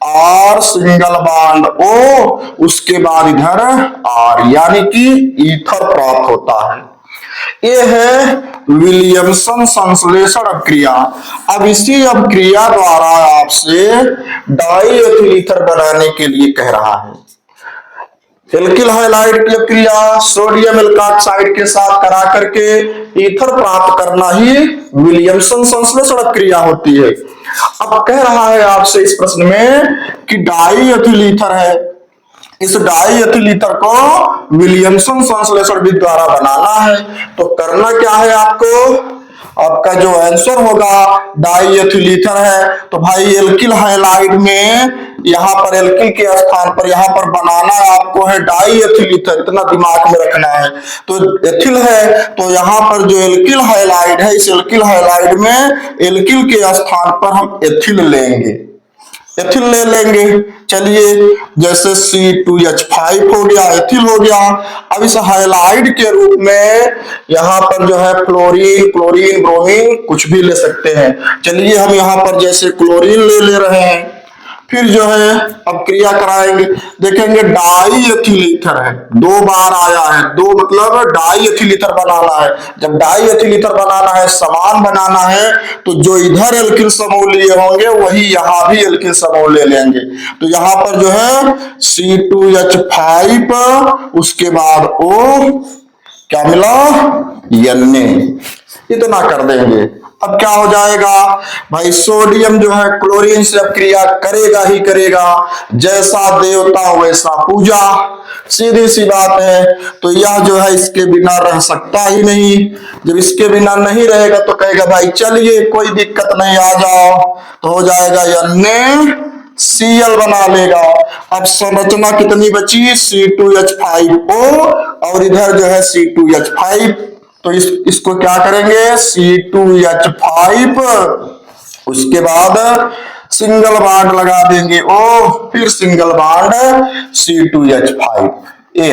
R सिंगल बॉन्ड O, उसके बाद इधर R यानी कि ईथर प्राप्त होता है। ये है विलियमसन संश्लेषण अभिक्रिया। अब इसी अभिक्रिया द्वारा आपसे डाई एथिल ईथर बनाने के लिए कह रहा है। एल्किल हैलाइड की अभिक्रिया सोडियम एल्कोक्साइड के साथ करा करके ईथर प्राप्त करना ही विलियमसन संश्लेषण अभिक्रिया होती है। अब कह रहा है आपसे इस प्रश्न में कि डाई एथिल ईथर है, इस डाई एथिल ईथर को विलियमसन संश्लेषण विधि द्वारा बनाना है। तो करना क्या है आपको, आपका जो आंसर होगा डाई एथिल ईथर है तो भाई एल्किल हैलाइड में यहां पर एल्किल के स्थान पर यहां पर बनाना आपको है डाई एथिल ईथर, इतना दिमाग में रखना है। तो एथिल है तो यहां पर जो एल्किल हैलाइड है इस एल्किल हैलाइड में एल्किल के स्थान पर हम एथिल लेंगे, एथिल ले लेंगे। चलिए जैसे C2H5 हो गया, एथिल हो गया। अब इस हैलाइड के रूप में यहां पर जो है फ्लोरीन, क्लोरीन, ब्रोमीन कुछ भी ले सकते हैं। चलिए हम यहां पर जैसे क्लोरीन ले रहे हैं, फिर जो है अब क्रिया कराएंगे। देखेंगे डाई एथिल ईथर है, 2 बार आया है, 2 मतलब डाई एथिल ईथर बनाना है। जब डाई एथिल ईथर बनाना है, समान बनाना है, तो जो इधर एल्किल समूह लिए होंगे वही यहां भी एल्किल समूह ले लेंगे। तो यहां पर जो है C2H5 उसके बाद O क्या मिला, Na, इतना कर देंगे। अब क्या हो जाएगा भाई, सोडियम जो है क्लोरीन से अब क्रिया करेगा ही करेगा, जैसा देवता वैसा पूजा, सीधी सी बात है। तो यह जो है इसके बिना रह सकता ही नहीं। जब इसके बिना नहीं रहेगा तो कहेगा भाई चलिए कोई दिक्कत नहीं, आ जाओ, तो हो जाएगा NaCl बना लेगा। अब संरचना कितनी बची, C2H5O और इधर जो है C2H5, तो इसको क्या करेंगे C2H5, उसके बाद सिंगल बॉन्ड लगा देंगे O, फिर सिंगल बॉन्ड C2H5। ये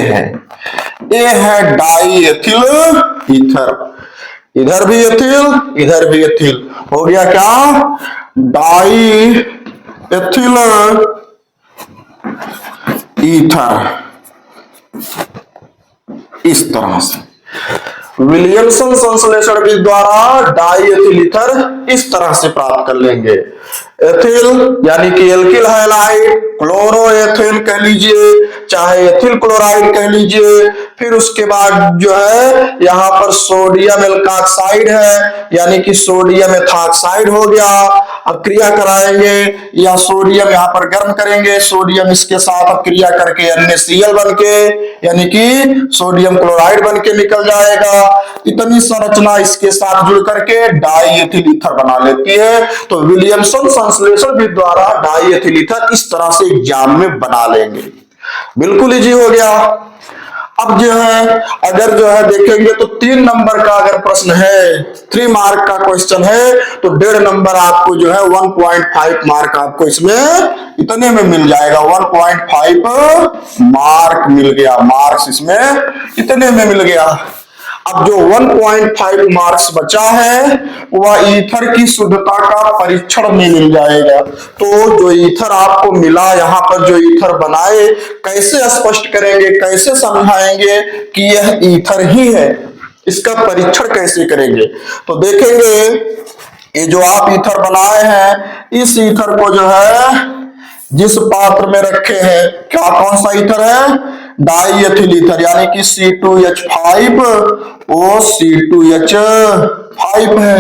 है डाई एथिल ईथर, इधर भी एथिल इधर भी एथिल, हो गया क्या डाई एथिल ईथर। इस तरह से विलियमसन संश्लेषण विधि द्वारा डाई एथिल ईथर इस तरह से प्राप्त कर लेंगे। एथिल यानी कि एल्किल हैलाइड, क्लोरोएथिल कह लीजिए, चाहे एथिल क्लोराइड कह लीजिए। फिर उसके बाद जो है यहां पर सोडियम एल्कोक्साइड है यानी कि सोडियम एथॉक्साइड हो गया। अब क्रिया कराएंगे, या सोडियम यहां पर गर्म करेंगे, सोडियम इसके साथ अब क्रिया करके NaCl बन के यानी कि सोडियम क्लोराइड बन के निकल जाएगा। इतनी संरचना इसके साथ जुड़ करके डाई एथिल ईथर बना लेती है। तो विलियमसन संश्लेषण विधि द्वारा डाई एथिल ईथर इस तरह से एग्जाम में बना लेंगे, बिल्कुल इजी हो गया। अब जो है अगर जो है देखेंगे तो 3 नंबर का अगर प्रश्न है, 3 मार्क का क्वेश्चन है, तो 1.5 नंबर आपको जो है 1.5 मार्क आपको इसमें इतने में मिल जाएगा। 1.5 मार्क मिल गया, मार्क्स इसमें इतने में मिल गया। अब जो 1.5 मार्क्स बचा है वह ईथर की शुद्धता का परीक्षण में मिल जाएगा। तो जो ईथर आपको मिला, यहाँ पर जो ईथर बनाए, कैसे स्पष्ट करेंगे, कैसे समझाएंगे कि यह ईथर ही है, इसका परीक्षण कैसे करेंगे। तो देखेंगे ये जो आप ईथर बनाए हैं, इस ईथर को जो है जिस पात्र में रखे हैं, क्या कौन सा ईथर है, डाई एथिल ईथर यानी कि C2H5O C2H5 है।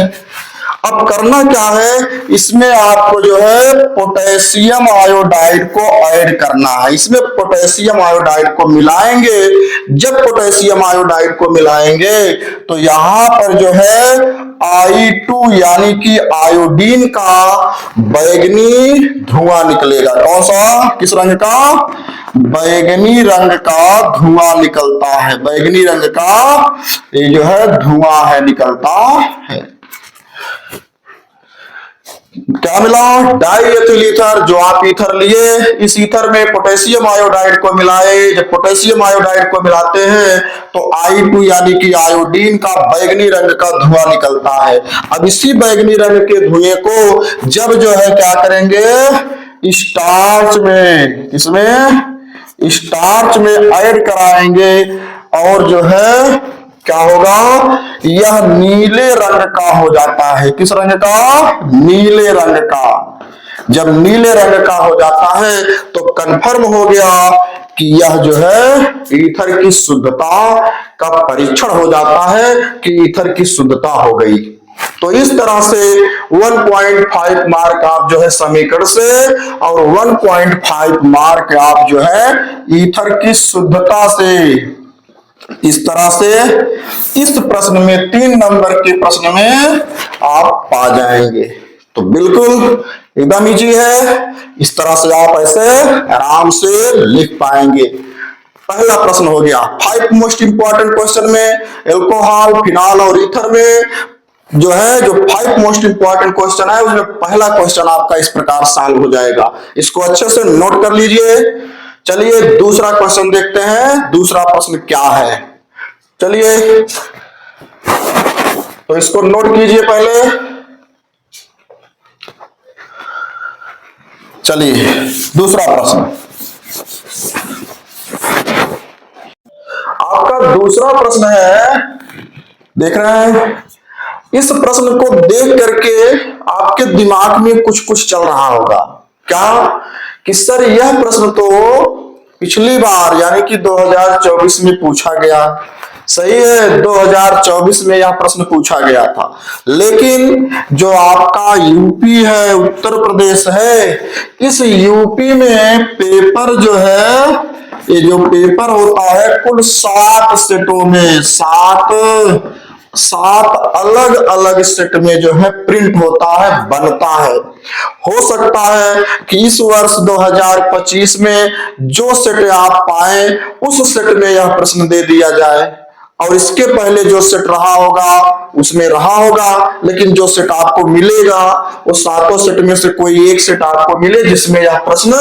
अब करना क्या है, इसमें आपको जो है पोटेशियम आयोडाइड को ऐड करना है। इसमें पोटेशियम आयोडाइड को मिलाएंगे। जब पोटेशियम आयोडाइड को मिलाएंगे तो यहां पर जो है I2 यानी कि आयोडीन का बैगनी धुआं निकलेगा। कौन सा, किस रंग का, बैगनी रंग का धुआं निकलता है। बैगनी रंग का ये जो है धुआं है, निकलता है। क्या मिला, डाई एथिल ईथर। जो आप ईथर लिए, इस ईथर में पोटेशियम आयोडाइड को मिलाए। जब पोटेशियम आयोडाइड को मिलाते हैं तो I2 यानी कि आयोडीन का बैगनी रंग का धुआं निकलता है। अब इसी बैगनी रंग के धुएं को जब जो है क्या करेंगे, स्टार्च में, इसमें स्टार्च में ऐड कराएंगे और जो है क्या होगा, यह नीले रंग का हो जाता है। किस रंग का, नीले रंग का। जब नीले रंग का हो जाता है तो कंफर्म हो गया कि यह जो है ईथर की शुद्धता का परीक्षण हो जाता है कि ईथर की शुद्धता हो गई। तो इस तरह से 1.5 मार्क आप जो है समीकरण से और 1.5 मार्क आप जो है ईथर की शुद्धता से। इस तरह से इस प्रश्न में 3 नंबर के प्रश्न में आप पा जाएंगे। तो बिल्कुल एकदम इजी है। इस तरह से आप ऐसे आराम से लिख पाएंगे। पहला प्रश्न हो गया। 5 मोस्ट इंपॉर्टेंट क्वेश्चन में एल्कोहल, फिनॉल और ईथर में जो है जो 5 मोस्ट इंपॉर्टेंट क्वेश्चन है उसमें पहला क्वेश्चन आपका इस प्रकार सॉल्व हो जाएगा। इसको अच्छे से नोट कर लीजिए। चलिए दूसरा क्वेश्चन देखते हैं। दूसरा प्रश्न क्या है, चलिए तो इसको नोट कीजिए पहले। चलिए दूसरा प्रश्न, आपका दूसरा प्रश्न है, देख रहे हैं। इस प्रश्न को देख करके आपके दिमाग में कुछ कुछ चल रहा होगा। क्या कि सर यह प्रश्न तो पिछली बार यानी कि 2024 में पूछा गया। सही है, 2024 में यह प्रश्न पूछा गया था। लेकिन जो आपका यूपी है, उत्तर प्रदेश है, इस यूपी में पेपर जो है, ये जो पेपर होता है कुल 7 सेटों में, 7 अलग अलग सेट में जो है प्रिंट होता है, बनता है। हो सकता है कि इस वर्ष 2025 में जो सेट आप पाए उस सेट में यह प्रश्न दे दिया जाए और इसके पहले जो सेट रहा होगा उसमें रहा होगा। लेकिन जो सेट आपको मिलेगा वो 7 सेट में से कोई एक सेट आपको मिले जिसमें यह प्रश्न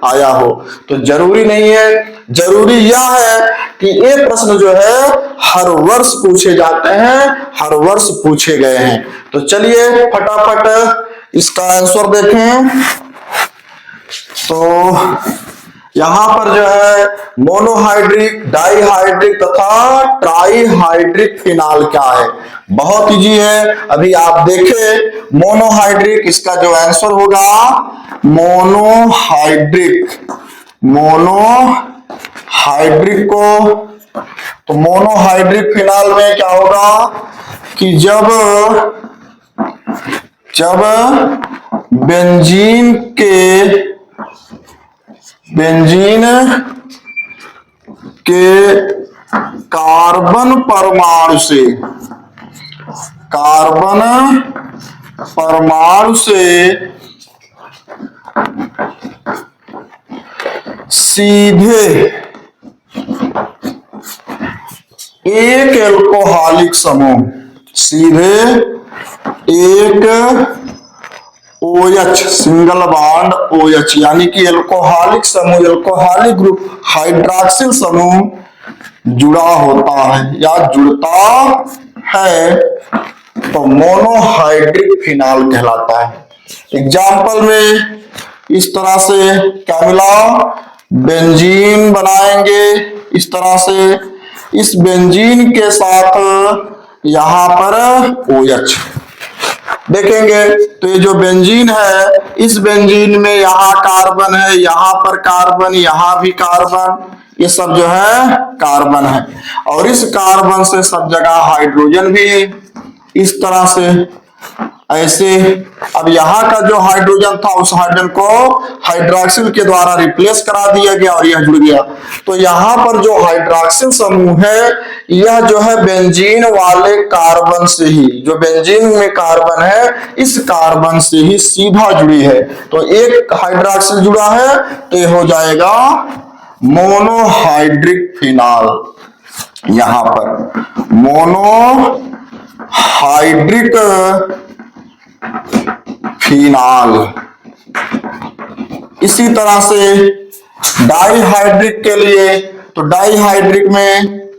आया हो। तो जरूरी नहीं है, जरूरी यह है कि ये प्रश्न जो है हर वर्ष पूछे जाते हैं, हर वर्ष पूछे गए हैं। तो चलिए फटाफट इसका आंसर देखें। तो यहां पर जो है मोनोहाइड्रिक, डाईहाइड्रिक तथा ट्राईहाइड्रिक फिनॉल क्या है, बहुत इजी है। अभी आप देखें मोनोहाइड्रिक, इसका जो आंसर होगा मोनोहाइड्रिक। मोनोहाइड्रिक को, तो मोनोहाइड्रिक फिनॉल में क्या होगा कि जब बेंजीन के कार्बन परमाणु से सीधे एक एल्कोहलिक समूह, सीधे एक OH सिंगल बॉन्ड OH यानी कि एल्कोहलिक समूह, एल्कोहलिक ग्रुप हाइड्रॉक्सिल समूह जुड़ा होता है या जुड़ता है तो मोनोहाइड्रिक फिनॉल कहलाता है। एग्जाम्पल में इस तरह से क्या मिला, बेंजीन बनाएंगे इस तरह से, इस बेंजीन के साथ यहां पर OH देखेंगे। तो ये जो बेंजीन है, इस बेंजीन में यहाँ कार्बन है, यहाँ पर कार्बन, यहाँ भी कार्बन, ये सब जो है कार्बन है और इस कार्बन से सब जगह हाइड्रोजन भी है। इस तरह से ऐसे अब यहाँ का जो हाइड्रोजन था उस हाइड्रोजन को हाइड्रॉक्सिल के द्वारा रिप्लेस करा दिया गया और यह जुड़ गया। तो यहाँ पर जो हाइड्रॉक्सिल समूह है यह जो है बेंजीन वाले कार्बन से ही, जो बेंजीन में कार्बन है इस कार्बन से ही सीधा जुड़ी है। तो एक हाइड्रॉक्सिल जुड़ा है तो यह हो जाएगा मोनोहाइड्रिक फिनॉल। यहां पर मोनोहाइड्रिक फिनॉल। इसी तरह से डाईहाइड्रिक के लिए, तो डाईहाइड्रिक में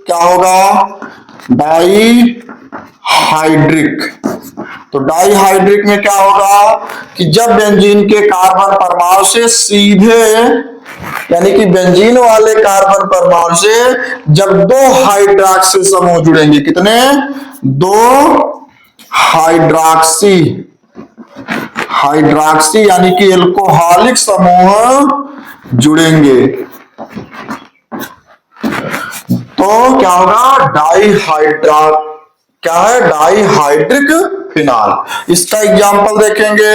क्या होगा, डाईहाइड्रिक। तो डाईहाइड्रिक में क्या होगा कि जब बेंजीन के कार्बन परमाणु से सीधे, यानी कि बेंजीन वाले कार्बन परमाणु से जब दो हाइड्रॉक्सी समूह जुड़ेंगे, कितने, दो हाइड्रॉक्सी यानी कि एल्कोहलिक समूह जुड़ेंगे तो क्या होगा, डाईहाइड्रिक फिनॉल। इसका एग्जाम्पल देखेंगे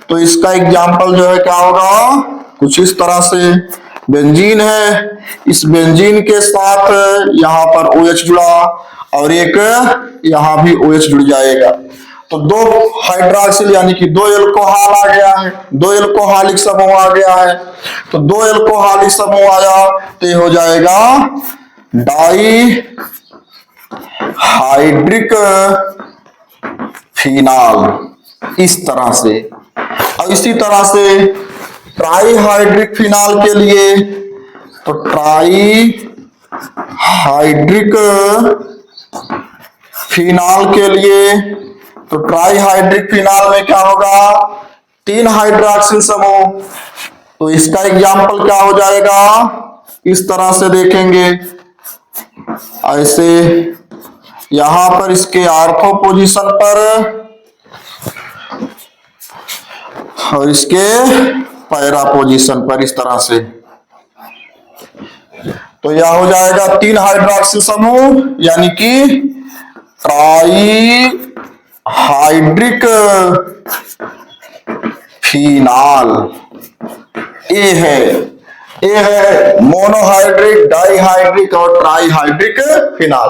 तो इसका एग्जाम्पल जो है क्या होगा, कुछ इस तरह से बेंजीन है, इस बेंजीन के साथ यहां पर OH जुड़ा और एक यहां भी OH जुड़ जाएगा। तो दो हाइड्रॉक्सिल यानी कि दो एल्कोहल आ गया है, दो एल्कोहलिक समूह आ गया है। तो दो एल्कोहलिक समूह आया तो ये हो जाएगा डाईहाइड्रिक फिनॉल, इस तरह से। और इसी तरह से ट्राईहाइड्रिक फिनॉल के लिए, तो ट्राईहाइड्रिक फिनॉल के लिए, तो ट्राईहाइड्रिक फिनॉल में क्या होगा, तीन हाइड्रॉक्सिल समूह। तो इसका एग्जाम्पल क्या हो जाएगा, इस तरह से देखेंगे, ऐसे यहां पर इसके आर्थो पोजीशन पर और इसके पैरा पोजीशन पर, इस तरह से। तो यह हो जाएगा तीन हाइड्रॉक्सिल समूह यानी कि ट्राईहाइड्रिक फिनॉल। ए है मोनोहाइड्रिक, डाईहाइड्रिक और ट्राईहाइड्रिक फिनॉल।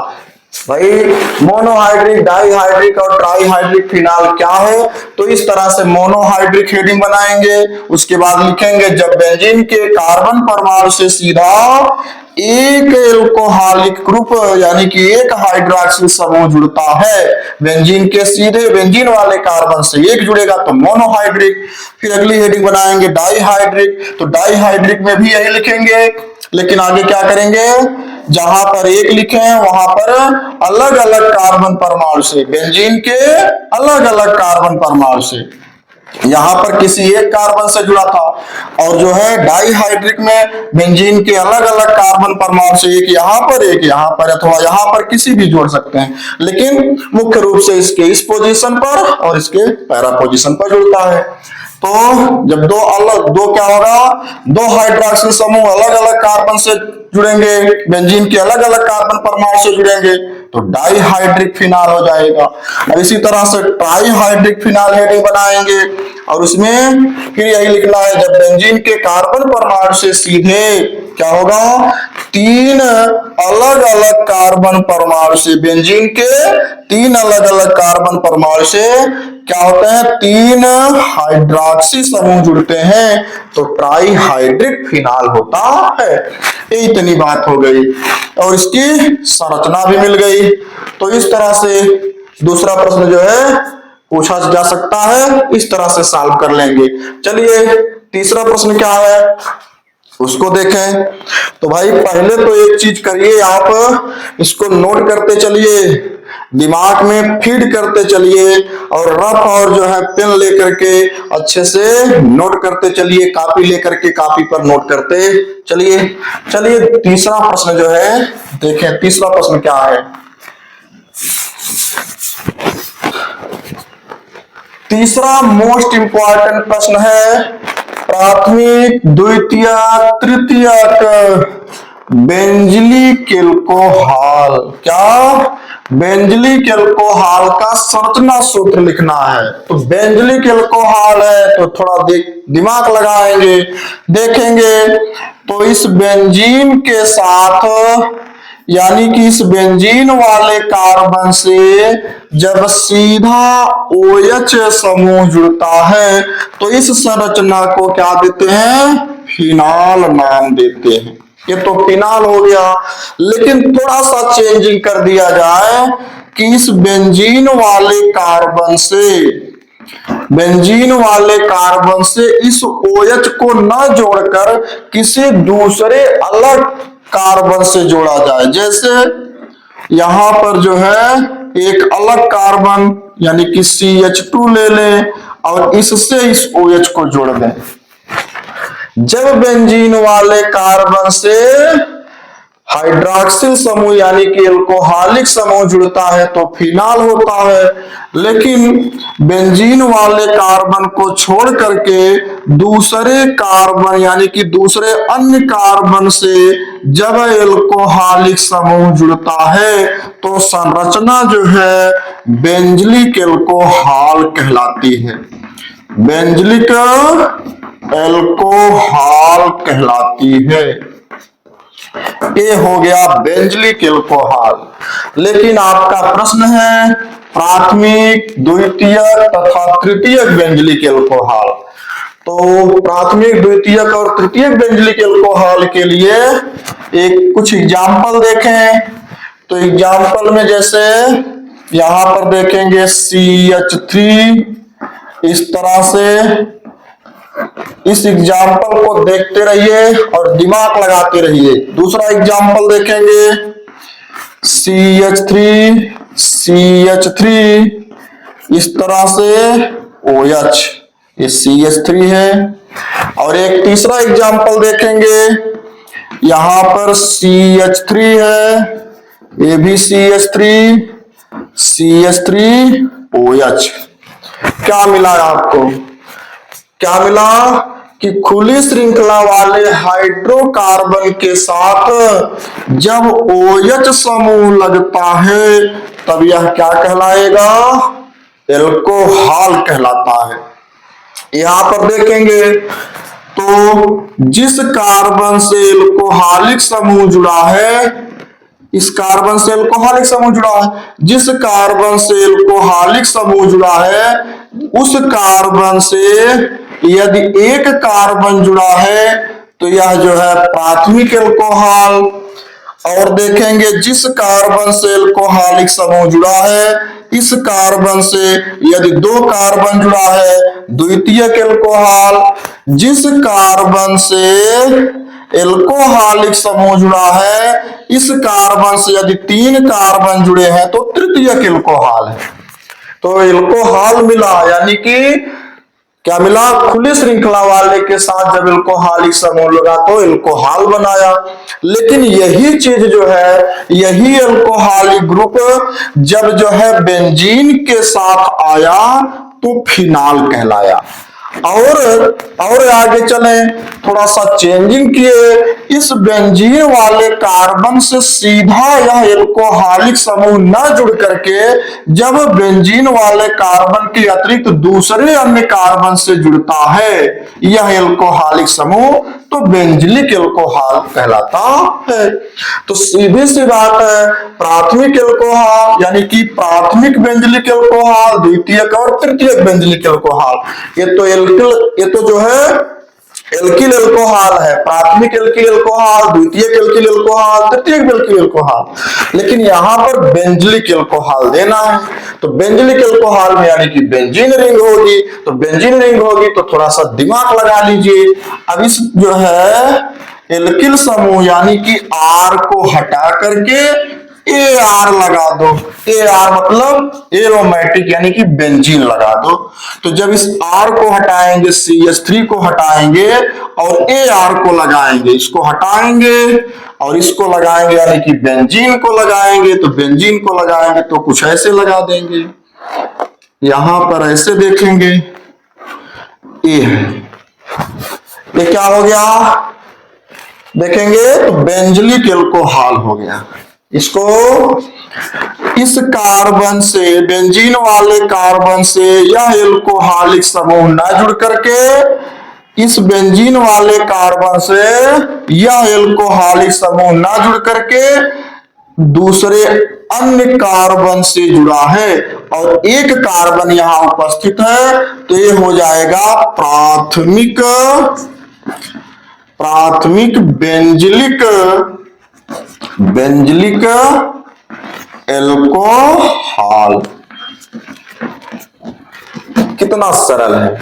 भाई मोनोहाइड्रिक, डाईहाइड्रिक और ट्राईहाइड्रिक फिनॉल क्या है, तो इस तरह से मोनोहाइड्रिक हेडिंग बनाएंगे। उसके बाद लिखेंगे जब बेंजीन के कार्बन परमाणु से सीधा एक एल्कोहलिक ग्रुप यानी कि एक हाइड्रॉक्सिल समूह जुड़ता है, बेंजीन के सीधे बेंजीन वाले कार्बन से एक जुड़ेगा तो मोनोहाइड्रिक। फिर अगली हेडिंग बनाएंगे डाईहाइड्रिक, तो डाईहाइड्रिक में भी यही लिखेंगे, लेकिन आगे क्या करेंगे, जहां पर एक लिखे हैं वहां पर अलग अलग कार्बन परमाणु से, बेंजीन के अलग अलग कार्बन परमाणु से, यहां पर किसी एक कार्बन से जुड़ा था। और जो है डाईहाइड्रिक में बेंजीन के अलग अलग कार्बन परमाणु से एक यहां पर अथवा यहां पर किसी भी जोड़ सकते हैं, लेकिन मुख्य रूप से इसके इस पोजीशन पर और इसके पैरा पोजीशन पर जुड़ता है। तो जब दो क्या होगा, दो हाइड्रॉक्सिल समूह अलग अलग कार्बन से जुड़ेंगे, बेंजीन के अलग अलग कार्बन परमाणु से जुड़ेंगे तो डाईहाइड्रिक फिनॉल हो जाएगा। और इसी तरह से ट्राईहाइड्रिक फिनॉल हेडिंग बनाएंगे और उसमें फिर यही लिखना है जब बेंजीन के कार्बन परमाणु से सीधे क्या होगा, तीन अलग अलग कार्बन परमाणु से, बेंजीन के तीन अलग अलग कार्बन परमाणु से क्या होते हैं, तीन हाइड्रॉक्सी समूह जुड़ते हैं तो ट्राईहाइड्रिक फिनॉल होता है। ये इतनी बात हो गई और इसकी संरचना भी मिल गई। तो इस तरह से दूसरा प्रश्न जो है पूछा जा सकता है, इस तरह से सॉल्व कर लेंगे। चलिए तीसरा प्रश्न क्या है उसको देखें। तो भाई पहले तो एक चीज करिए, आप इसको नोट करते चलिए, दिमाग में फीड करते चलिए और रफ और जो है पेन लेकर के अच्छे से नोट करते चलिए, कॉपी लेकर के कॉपी पर नोट करते चलिए। चलिए तीसरा प्रश्न जो है देखें, तीसरा प्रश्न क्या है। तीसरा मोस्ट इंपॉर्टेंट प्रश्न है प्राथमिक, द्वितीय, तृतीयक बेंजिलिक एल्कोहल। क्या? बेंजिलिक एल्कोहल का संरचना सूत्र लिखना है। तो बेंजिलिक एल्कोहल है तो थोड़ा दिमाग लगाएंगे, देखेंगे। तो इस बेंजीन के साथ यानी कि इस बेंजीन वाले कार्बन से जब सीधा OH समूह जुड़ता है तो इस संरचना को क्या देते हैं? फिनॉल नाम देते हैं। ये तो फिनॉल हो गया, लेकिन थोड़ा सा चेंजिंग कर दिया जाए कि इस बेंजीन वाले कार्बन से इस OH को न जोड़कर किसी दूसरे अलग कार्बन से जोड़ा जाए। जैसे यहां पर जो है एक अलग कार्बन यानी कि CH2 ले लें और इससे इस OH को जोड़ दें। जब बेंजीन वाले कार्बन से हाइड्रॉक्सिल समूह यानी कि एल्कोहलिक समूह जुड़ता है तो फिनॉल होता है, लेकिन बेंजीन वाले कार्बन को छोड़ करके दूसरे कार्बन यानी कि दूसरे अन्य कार्बन से जब एल्कोहलिक समूह जुड़ता है तो संरचना जो है बेंजिलिक एल्कोहल कहलाती है। बेंजिलिक एल्कोहल कहलाती है। ये हो गया बेंजिलिक एल्कोहल। लेकिन आपका प्रश्न है प्राथमिक, द्वितीयक तथा तृतीयक बेंजिलिक एल्कोहल। तो प्राथमिक, द्वितीयक और तृतीयक बेंजिलिक एल्कोहल के लिए एक कुछ एग्जाम्पल देखें। तो एग्जाम्पल में जैसे यहां पर देखेंगे CH3, इस तरह से इस एग्जाम्पल को देखते रहिए और दिमाग लगाते रहिए। दूसरा एग्जाम्पल देखेंगे CH3, इस तरह से OH, ये CH3 है। और एक तीसरा एग्जाम्पल देखेंगे, यहां पर CH3 है, ये भी CH3OH। क्या मिला आपको? क्या मिला कि खुली श्रृंखला वाले हाइड्रोकार्बन के साथ जब OH समूह लगता है तब यह क्या कहलाएगा? एल्कोहल कहलाता है। यहां पर देखेंगे तो जिस कार्बन से एल्कोहलिक समूह जुड़ा है, इस कार्बन से एल्कोहलिक समूह जुड़ा है, जिस कार्बन से एल्कोहलिक समूह जुड़ा है उस कार्बन से यदि एक कार्बन जुड़ा है तो यह जो है प्राथमिक एल्कोहल। और देखेंगे जिस कार्बन से एल्कोहलिक समूह जुड़ा है इस कार्बन से यदि दो कार्बन जुड़ा है द्वितीयक एल्कोहल। जिस कार्बन से एल्कोहलिक समूह जुड़ा है इस कार्बन से यदि 3 कार्बन जुड़े हैं तो तृतीयक एल्कोहल है। तो एल्कोहल मिला, यानी कि क्या मिला? खुली श्रृंखला वाले के साथ जब एल्कोहलिक समूह लगा तो एल्कोहल बनाया। लेकिन यही चीज जो है, यही एल्कोहलिक ग्रुप जब जो है बेंजीन के साथ आया तो फिनॉल कहलाया। और आगे चले, थोड़ा सा चेंजिंग किए। इस बेंजीन वाले कार्बन से सीधा यह एल्कोहलिक समूह न जुड़ करके जब बेंजीन वाले कार्बन के अतिरिक्त दूसरे अन्य कार्बन से जुड़ता है यह एल्कोहलिक समूह तो बेंजिलिक एल्कोहल कहलाता है। तो सीधी सी बात है, प्राथमिक एल्कोहल यानी कि प्राथमिक बेंजिलिक एल्कोहल, द्वितीयक और तृतीयक बेंजिलिक एल्कोहल, ये तो जो है एल्किल एल्कोहल है। प्राथमिक एल्किल एल्कोहल, द्वितीयक एल्किल एल्कोहल, तृतीयक एल्किल एल्कोहल। लेकिन यहां पर बेंजिलिक एल्कोहल देना है तो बेंजिलिक एल्कोहल में यानी कि बेंजीन रिंग होगी, तो बेंजीन रिंग होगी तो थोड़ा सा दिमाग लगा लीजिए। अब इस जो है एल्किल समूह यानी कि R को हटा करके AR लगा दो। AR मतलब एरोमेटिक यानी कि बेंजीन लगा दो। तो जब इस R को हटाएंगे, CH3 को हटाएंगे और AR को लगाएंगे, इसको हटाएंगे और इसको लगाएंगे यानी कि बेंजीन को लगाएंगे। तो बेंजीन को लगाएंगे तो कुछ ऐसे लगा देंगे, यहां पर ऐसे देखेंगे, ये है, ये क्या हो गया? देखेंगे तो बेंजलिक एल्कोहल हो गया। इसको इस कार्बन से, बेंजीन वाले कार्बन से यह एल्कोहलिक समूह न जुड़ करके इस बेंजीन वाले कार्बन से यह एल्कोहलिक समूह न जुड़ करके दूसरे अन्य कार्बन से जुड़ा है और एक कार्बन यहां उपस्थित है, तो ये हो जाएगा प्राथमिक बेंजलिक एल्कोहल। कितना सरल है,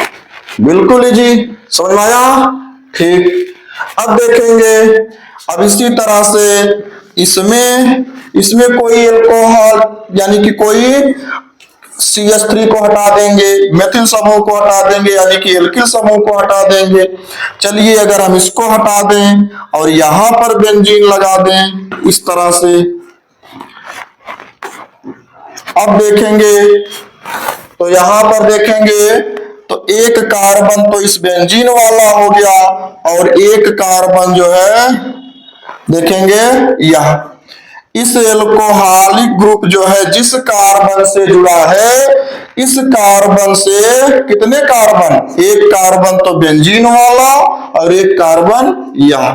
बिल्कुल ही जी, समझ में आया? ठीक। अब देखेंगे, अब इसी तरह से इसमें कोई एल्कोहल यानी कि कोई CH3 को हटा देंगे, मेथिल समूह को हटा देंगे यानी कि एल्किल समूह को हटा देंगे। चलिए अगर हम इसको हटा दें और यहां पर बेंजीन लगा दें इस तरह से, अब देखेंगे तो यहां पर देखेंगे तो एक कार्बन तो इस बेंजीन वाला हो गया और एक कार्बन जो है देखेंगे यह इस एल्कोहलिक ग्रुप जो है जिस कार्बन से जुड़ा है, इस कार्बन से कितने कार्बन, एक कार्बन तो बेंजीन वाला और एक कार्बन यह,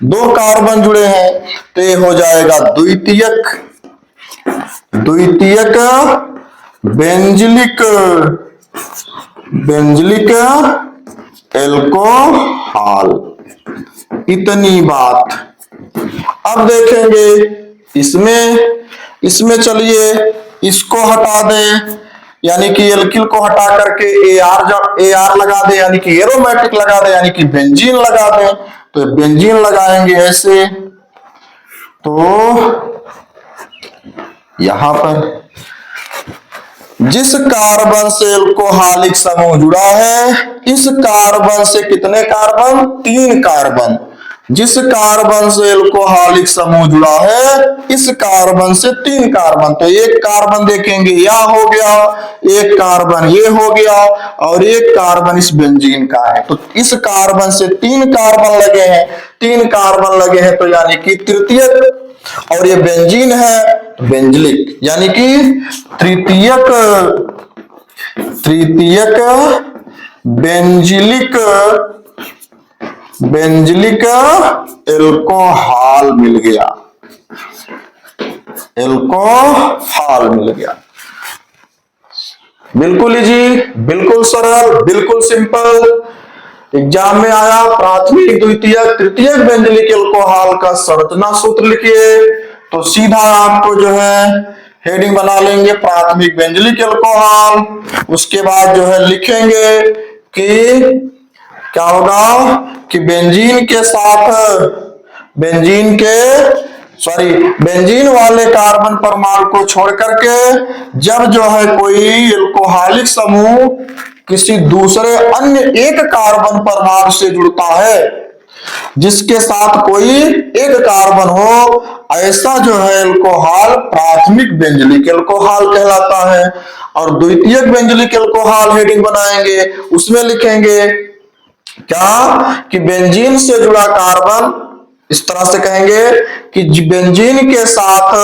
दो कार्बन जुड़े हैं, तो ये हो जाएगा द्वितीयक बेंजलिक एल्कोहल। इतनी बात। अब देखेंगे इसमें चलिए इसको हटा दें यानी कि एल्किल को हटा करके AR लगा दें यानी कि एरोमेटिक लगा दें यानी कि बेंजीन लगा दें, तो बेंजीन लगाएंगे ऐसे, तो यहां पर जिस कार्बन से एल्कोहलिक समूह जुड़ा है, इस कार्बन से कितने कार्बन, 3 कार्बन, जिस कार्बन से एल्कोहलिक समूह जुड़ा है इस कार्बन से 3 कार्बन, तो एक कार्बन देखेंगे यह हो गया, एक कार्बन ये हो गया और एक कार्बन इस बेंजीन का है, तो इस कार्बन से 3 कार्बन लगे हैं, 3 कार्बन लगे हैं, तो यानी कि तृतीयक, और ये बेंजीन है बेंजलिक यानी कि तृतीयक बेंजलिक एल्कोहल मिल गया, बिल्कुल ही जी, बिल्कुल सरल, बिल्कुल सिंपल। एग्जाम में आया प्राथमिक द्वितीयक तृतीयक बेंजलिक एल्कोहल का संरचना सूत्र लिखिए, तो सीधा आपको जो है हेडिंग बना लेंगे प्राथमिक बेंजलिक एल्कोहल, उसके बाद जो है लिखेंगे कि क्या होगा कि बेंजीन वाले कार्बन परमाणु को छोड़ करके जब जो है कोई एल्कोहलिक समूह किसी दूसरे अन्य एक कार्बन परमाणु से जुड़ता है जिसके साथ कोई एक कार्बन हो, ऐसा जो है एल्कोहल प्राथमिक बेंजलिक एल्कोहल कहलाता है। और द्वितीयक बेंजलिक एल्कोहल हेडिंग बनाएंगे, उसमें लिखेंगे क्या कि बेंजीन से जुड़ा कार्बन, इस तरह से कहेंगे कि बेंजीन के साथ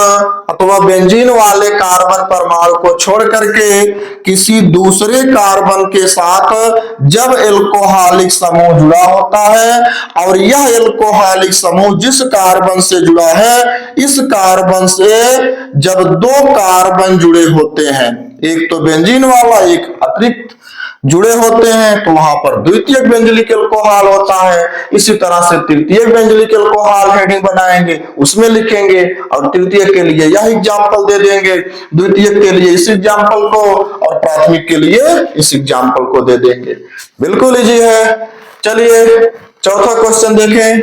अथवा बेंजीन वाले कार्बन परमाणु को छोड़ करके किसी दूसरे कार्बन के साथ जब एल्कोहलिक समूह जुड़ा होता है और यह एल्कोहलिक समूह जिस कार्बन से जुड़ा है, इस कार्बन से जब 2 कार्बन जुड़े होते हैं, एक तो बेंजीन वाला एक अतिरिक्त जुड़े होते हैं, तो वहां पर द्वितीयक बेंजलिक एल्कोहल होता है। इसी तरह से तृतीयक बेंजलिक एल्कोहल हेडिंग बनाएंगे, उसमें लिखेंगे और तृतीयक के लिए यह एग्जाम्पल दे देंगे, द्वितीयक के लिए इस एग्जाम्पल को और प्राथमिक के लिए इस एग्जाम्पल को दे देंगे। बिल्कुल इजी है। चलिए चौथा क्वेश्चन देखें।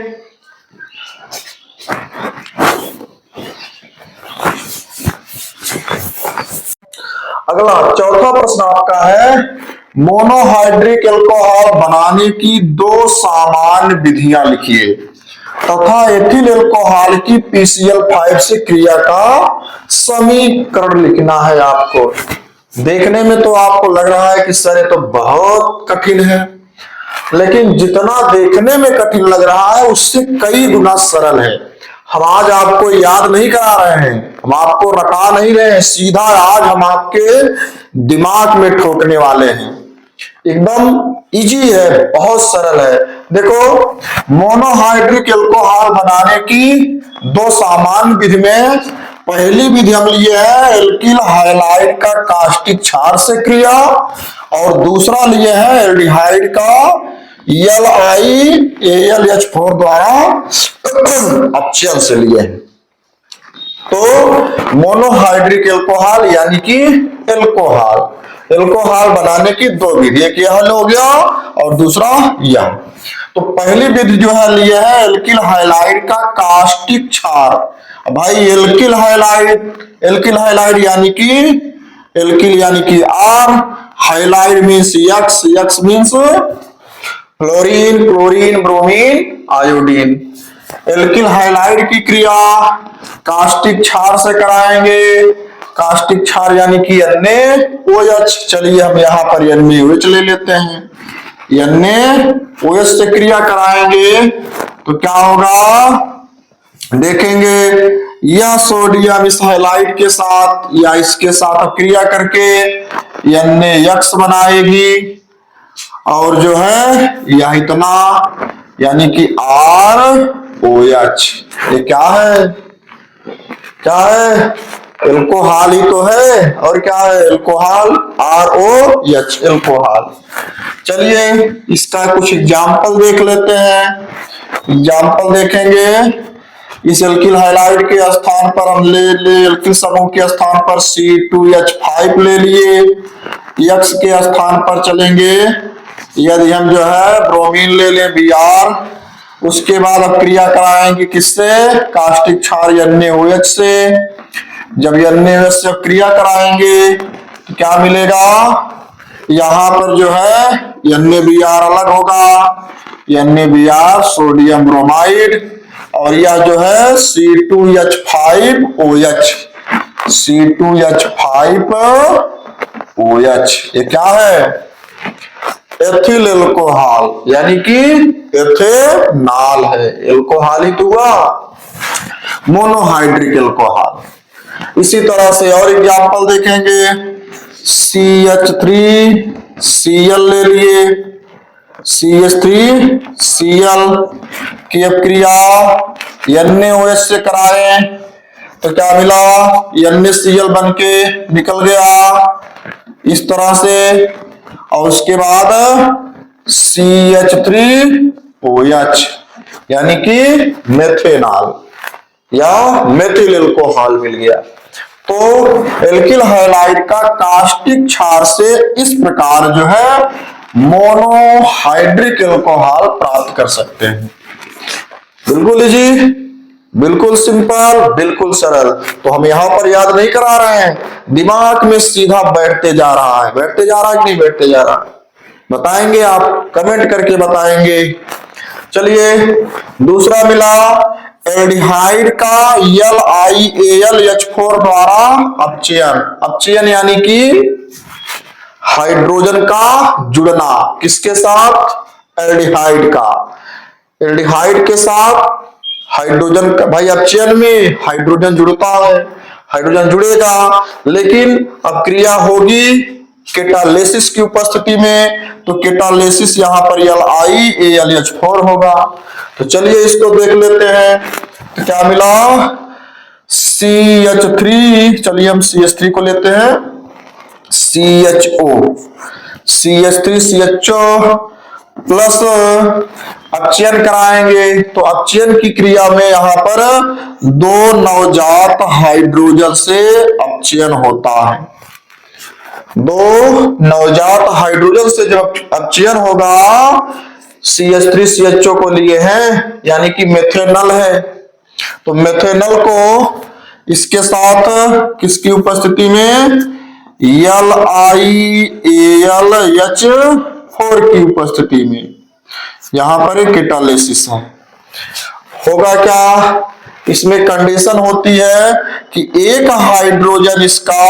अगला चौथा प्रश्न आपका है, मोनोहाइड्रिक एल्कोहल बनाने की 2 सामान्य विधियां लिखिए तथा एथिल एल्कोहल की PCl5 से क्रिया का समीकरण लिखना है आपको। देखने में तो आपको लग रहा है कि सर ये तो बहुत कठिन है, लेकिन जितना देखने में कठिन लग रहा है उससे कई गुना सरल है। हम आज आपको याद नहीं करा रहे हैं, हम आपको रटा नहीं रहे हैं, सीधा आज हम आपके दिमाग में ठोकने वाले हैं। एकदम इजी है, बहुत सरल है। देखो, मोनोहाइड्रिक एल्कोहल बनाने की दो सामान्य विधि में पहली विधि हम लिए है एल्किल हाइलाइड का कास्टिक क्षार से क्रिया, और दूसरा लिए है एल्डिहाइड का LiAlH4 द्वारा अपचयन से लिए हैं। तो मोनोहाइड्रिक एल्कोहल यानी कि एल्कोहल बनाने की दो विधि, एक यह हो गया और दूसरा यह। तो पहली विधि जो है लिए है एल्किल हाइलाइड का कास्टिक क्षार। भाई एल्किल हाइलाइड यानी कि एल्किल यानी कि R, halide means X means fluorine, chlorine, bromine, iodine. Alkyl halide की क्रिया कास्टिक क्षार से कराएंगे। कास्टिक क्षार यानी कि NaOH। चलिए हम यहां पर NaOH ले लेते हैं। NaOH से क्रिया कराएंगे तो क्या होगा देखेंगे, यह सोडियम इस हाइलाइड के साथ या इसके साथ क्रिया करके NaX बनाएगी, और जो है यह इतना यानी कि ROH। ये क्या है एल्कोहल ही तो है, और क्या है एल्कोहल, ROH एल्कोहल। चलिए इसका कुछ एग्जाम्पल देख लेते हैं। एग्जाम्पल देखेंगे, इस एल्किल हाइलाइड के स्थान पर हम ले एल्किल समूह के स्थान पर C2H5 ले लिए। X के स्थान पर चलेंगे, यदि हम जो है ब्रोमीन ले लें Br। उसके बाद अब क्रिया कराएंगे किससे, कास्टिक क्षार NaOH से। जब NaOH से क्रिया कराएंगे तो क्या मिलेगा, यहां पर जो है NaBr अलग होगा, NaBr सोडियम ब्रोमाइड, और यह जो है C2H5OH, C2H5OH। ये क्या है, एथिल एल्कोहल यानी कि एथेनॉल है। एल्कोहल ही तो हुआ, मोनोहाइड्रिक एल्कोहल। इसी तरह से और एग्जाम्पल देखेंगे, CH3Cl ले लिए, CH3Cl की अब क्रिया NaOH से कराएं तो क्या मिला, NaCl बन के निकल गया इस तरह से, और उसके बाद CH3OH यानी कि मेथेनॉल या मेथिल एल्कोहल मिल गया। तो एल्किल हाइलाइड का कास्टिक क्षार से इस प्रकार जो है मोनोहाइड्रिक एल्कोहल प्राप्त कर सकते हैं। बिल्कुल इजी, बिल्कुल सिंपल, बिल्कुल सरल। तो हम यहां पर याद नहीं करा रहे हैं, दिमाग में सीधा बैठते जा रहा है। बैठते जा रहा है कि नहीं बैठते जा रहा है, बताएंगे आप, कमेंट करके बताएंगे। चलिए दूसरा मिला एल्डिहाइड का LiAlH4 द्वारा अपचयन यानी कि हाइड्रोजन का जुड़ना, किसके साथ, एल्डिहाइड के साथ हाइड्रोजन का। भाई अपचयन में हाइड्रोजन जुड़ता है, हाइड्रोजन जुड़ेगा, लेकिन अब क्रिया होगी केटालेसिस की उपस्थिति में, तो केटालेसिस यहां पर LiAlH4 होगा। तो चलिए इसको देख लेते हैं, तो क्या मिला, CH3, चलिए हम CH3 को लेते हैं, CH3CHO प्लस अपचयन कराएंगे तो अपचयन की क्रिया में यहां पर दो नवजात हाइड्रोजन से अपचयन होता है। दो नवजात हाइड्रोजन से जब अपचयन होगा, CH3CHO को लिए हैं यानी कि मेथेनॉल है, तो मेथेनॉल को इसके साथ किसकी उपस्थिति में, LiAlH4 की उपस्थिति में, यहां पर एक केटालेसिस है। होगा क्या, इसमें कंडीशन होती है कि एक हाइड्रोजन इसका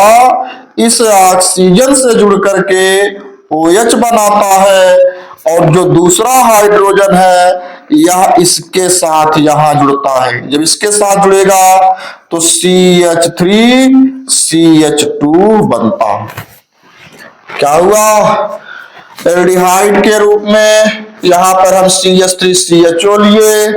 इस ऑक्सीजन से जुड़ करके OH बनाता है, और जो दूसरा हाइड्रोजन है यह इसके साथ यहां जुड़ता है। जब इसके साथ जुड़ेगा तो CH3CH2 बनता है। क्या हुआ? एल्डिहाइड के रूप में यहां पर हम CH3CHO लिए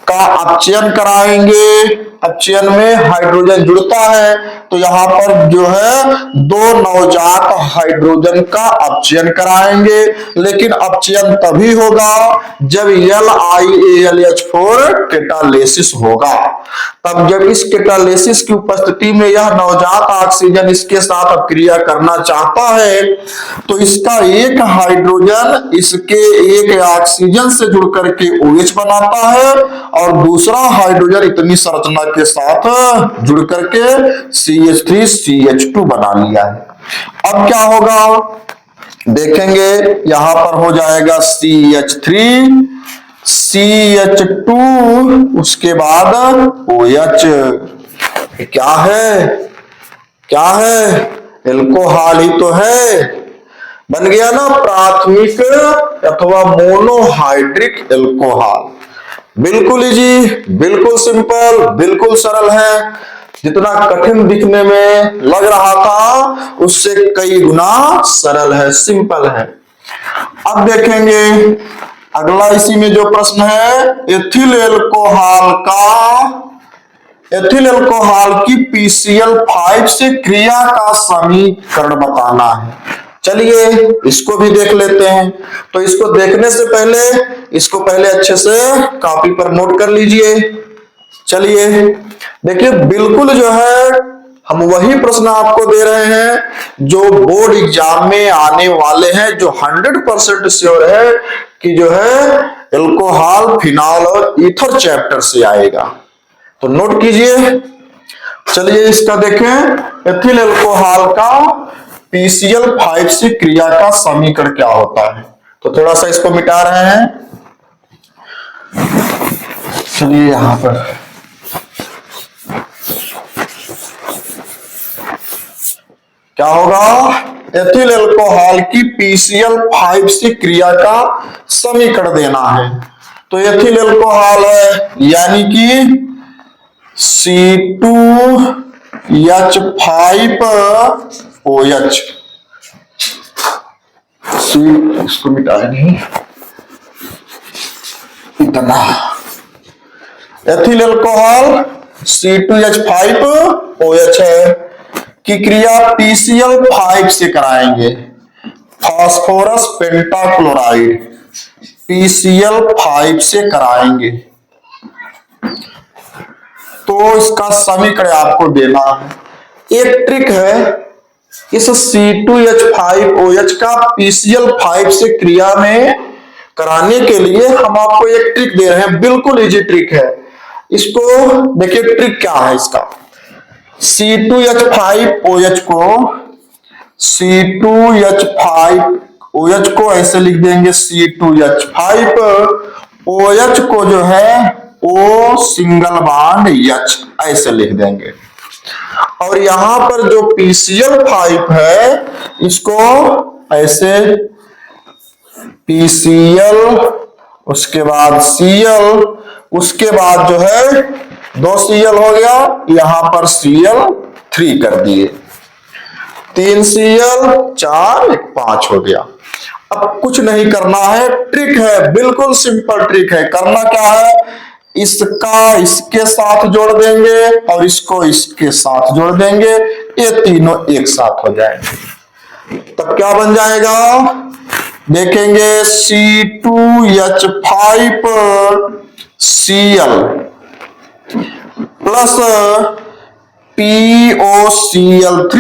का अपचयन कराएंगे। अपचयन में हाइड्रोजन जुड़ता है तो यहां पर जो है दो नवजात हाइड्रोजन का अपचयन कराएंगे, लेकिन अपचयन तभी होगा जब LiAlH4 कैटालिसिस होगा। तब जब इस कैटालिसिस की उपस्थिति में यह नवजात ऑक्सीजन इसके साथ अपक्रिया करना चाहता है तो इसका एक हाइड्रोजन इसके एक ऑक्सीजन से जुड़ करके OH बनाता है और दूसरा हाइड्रोजन इतनी संरचना के साथ जुड़ करके CH3CH2 बना लिया है। अब क्या होगा देखेंगे, यहां पर हो जाएगा CH3CH2, उसके बाद OH। क्या है? क्या है? एल्कोहल ही तो है। बन गया ना प्राथमिक अथवा मोनोहाइड्रिक एल्कोहल। बिल्कुल इजी, बिल्कुल सिंपल, बिल्कुल सरल है। जितना कठिन दिखने में लग रहा था उससे कई गुना सरल है, सिंपल है। अब देखेंगे अगला इसी में जो प्रश्न है, एथिल एल्कोहल की PCl5 से क्रिया का समीकरण बताना है। चलिए इसको भी देख लेते हैं। तो इसको देखने से पहले इसको पहले अच्छे से कॉपी पर नोट कर लीजिए। चलिए देखिए, बिल्कुल जो है हम वही प्रश्न आपको दे रहे हैं जो बोर्ड एग्जाम में आने वाले हैं, जो 100% श्योर है कि जो है एल्कोहल, फिनॉल और ईथर चैप्टर से आएगा। तो नोट कीजिए। चलिए इसका देखें, एथिल एल्कोहल का PCl5 से क्रिया का समीकरण क्या होता है। तो थोड़ा सा इसको मिटा रहे हैं। चलिए यहां पर क्या होगा, एथिल एल्कोहल की PCl5 से क्रिया का समीकरण देना है। तो एथिल एल्कोहल है यानी कि C2H5OH। इसको मिटाए नहीं इतना। एथिल एल्कोहल C2H5OH है की क्रिया PCl5 से कराएंगे, फास्फोरस पेंटाक्लोराइड PCl5 से कराएंगे। तो इसका समीकरण आपको देना है। एक ट्रिक है, इस C2H5OH का PCl5 से क्रिया में कराने के लिए हम आपको एक ट्रिक दे रहे हैं, बिल्कुल इजी ट्रिक है। इसको देखिए, ट्रिक क्या है इसका। C2H5OH को ऐसे लिख देंगे, C2H5OH को जो है O सिंगल बॉन्ड H ऐसे लिख देंगे। और यहां पर जो PCl5 है इसको ऐसे PCl, उसके बाद Cl, उसके बाद जो है 2 Cl हो गया, यहां पर Cl3 कर दिए, 3 Cl, 4, 5 हो गया। अब कुछ नहीं करना है, ट्रिक है, बिल्कुल सिंपल ट्रिक है। करना क्या है, इसका इसके साथ जोड़ देंगे और इसको इसके साथ जोड़ देंगे, ये तीनों एक साथ हो जाएंगे। तब क्या बन जाएगा देखेंगे, C2H5Cl plus POCl3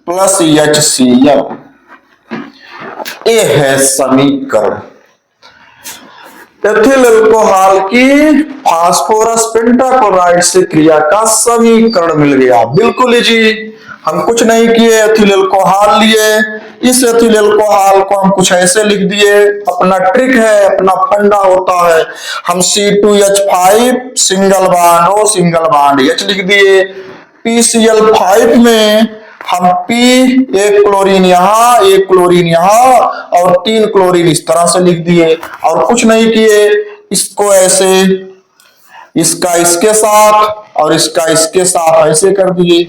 plus HCl। ये है समीकरण। एथिल एल्कोहल की फास्फोरस पेंटाक्लोराइड से क्रिया का समीकरण मिल गया, बिल्कुल इजी। हम कुछ नहीं किए, एथिल एल्कोहल लिए, इस एथिल एल्कोहल को हम कुछ ऐसे लिख दिए। अपना ट्रिक है, अपना फंडा होता है। हम C2H5 single bond O single bond H लिख दिए। PCl5 में हम पी, एक क्लोरीन यहाँ, एक क्लोरीन यहाँ और 3 क्लोरीन इस तरह से लिख दिए और कुछ नहीं किए, इसको ऐसे, इसका इसके साथ और इसका इसके साथ ऐसे कर दिए।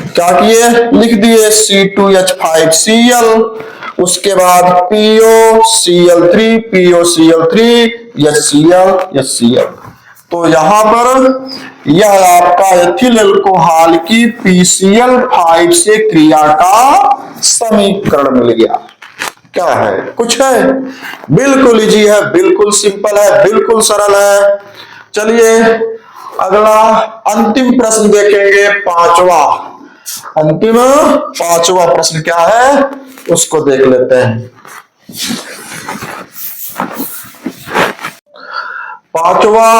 क्या किए, लिख दिए C2H5Cl, उसके बाद POCl3 POCl3 HCl। तो यहां पर यह आपका एथिल अल्कोहल की PCl5 से क्रिया का समीकरण मिल गया। क्या है, कुछ है? बिल्कुल इजी है, बिल्कुल सिंपल है, बिल्कुल सरल है। चलिए अगला अंतिम प्रश्न देखेंगे, पांचवा प्रश्न क्या है उसको देख लेते हैं। पांचवा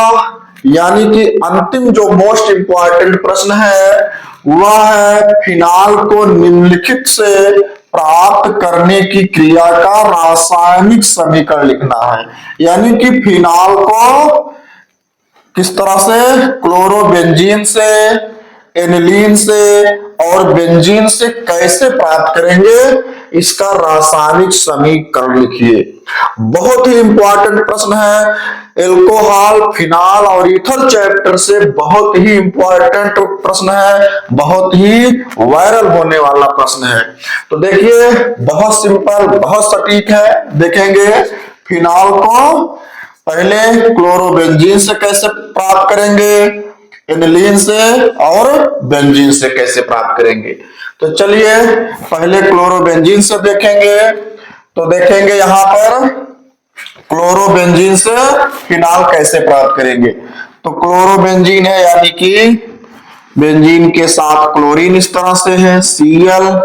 यानी कि अंतिम जो मोस्ट इंपॉर्टेंट प्रश्न है वह है फिनाल को निम्नलिखित से प्राप्त करने की क्रिया का रासायनिक समीकरण लिखना है। यानी कि फिनाल को किस तरह से, क्लोरोबेंजीन से, एनिलीन से और बेंजीन से कैसे प्राप्त करेंगे, इसका रासायनिक समीकरण लिखिए। बहुत ही इंपॉर्टेंट प्रश्न है, एल्कोहल, फिनाल और ईथर चैप्टर से बहुत ही इंपॉर्टेंट प्रश्न है, बहुत ही वायरल होने वाला प्रश्न है। तो देखिए बहुत सिंपल, बहुत सटीक है। देखेंगे फिनाल को पहले क्लोरोबेंजीन से कैसे प्राप्त करेंगे, एनिलीन से और बेंजीन से कैसे प्राप्त करेंगे। तो चलिए पहले क्लोरोबेंजीन से देखेंगे। तो देखेंगे यहां पर क्लोरोबेंजीन से फिनाल कैसे प्राप्त करेंगे। तो क्लोरोबेंजीन है यानी कि बेंजीन के साथ क्लोरीन इस तरह से है Cl,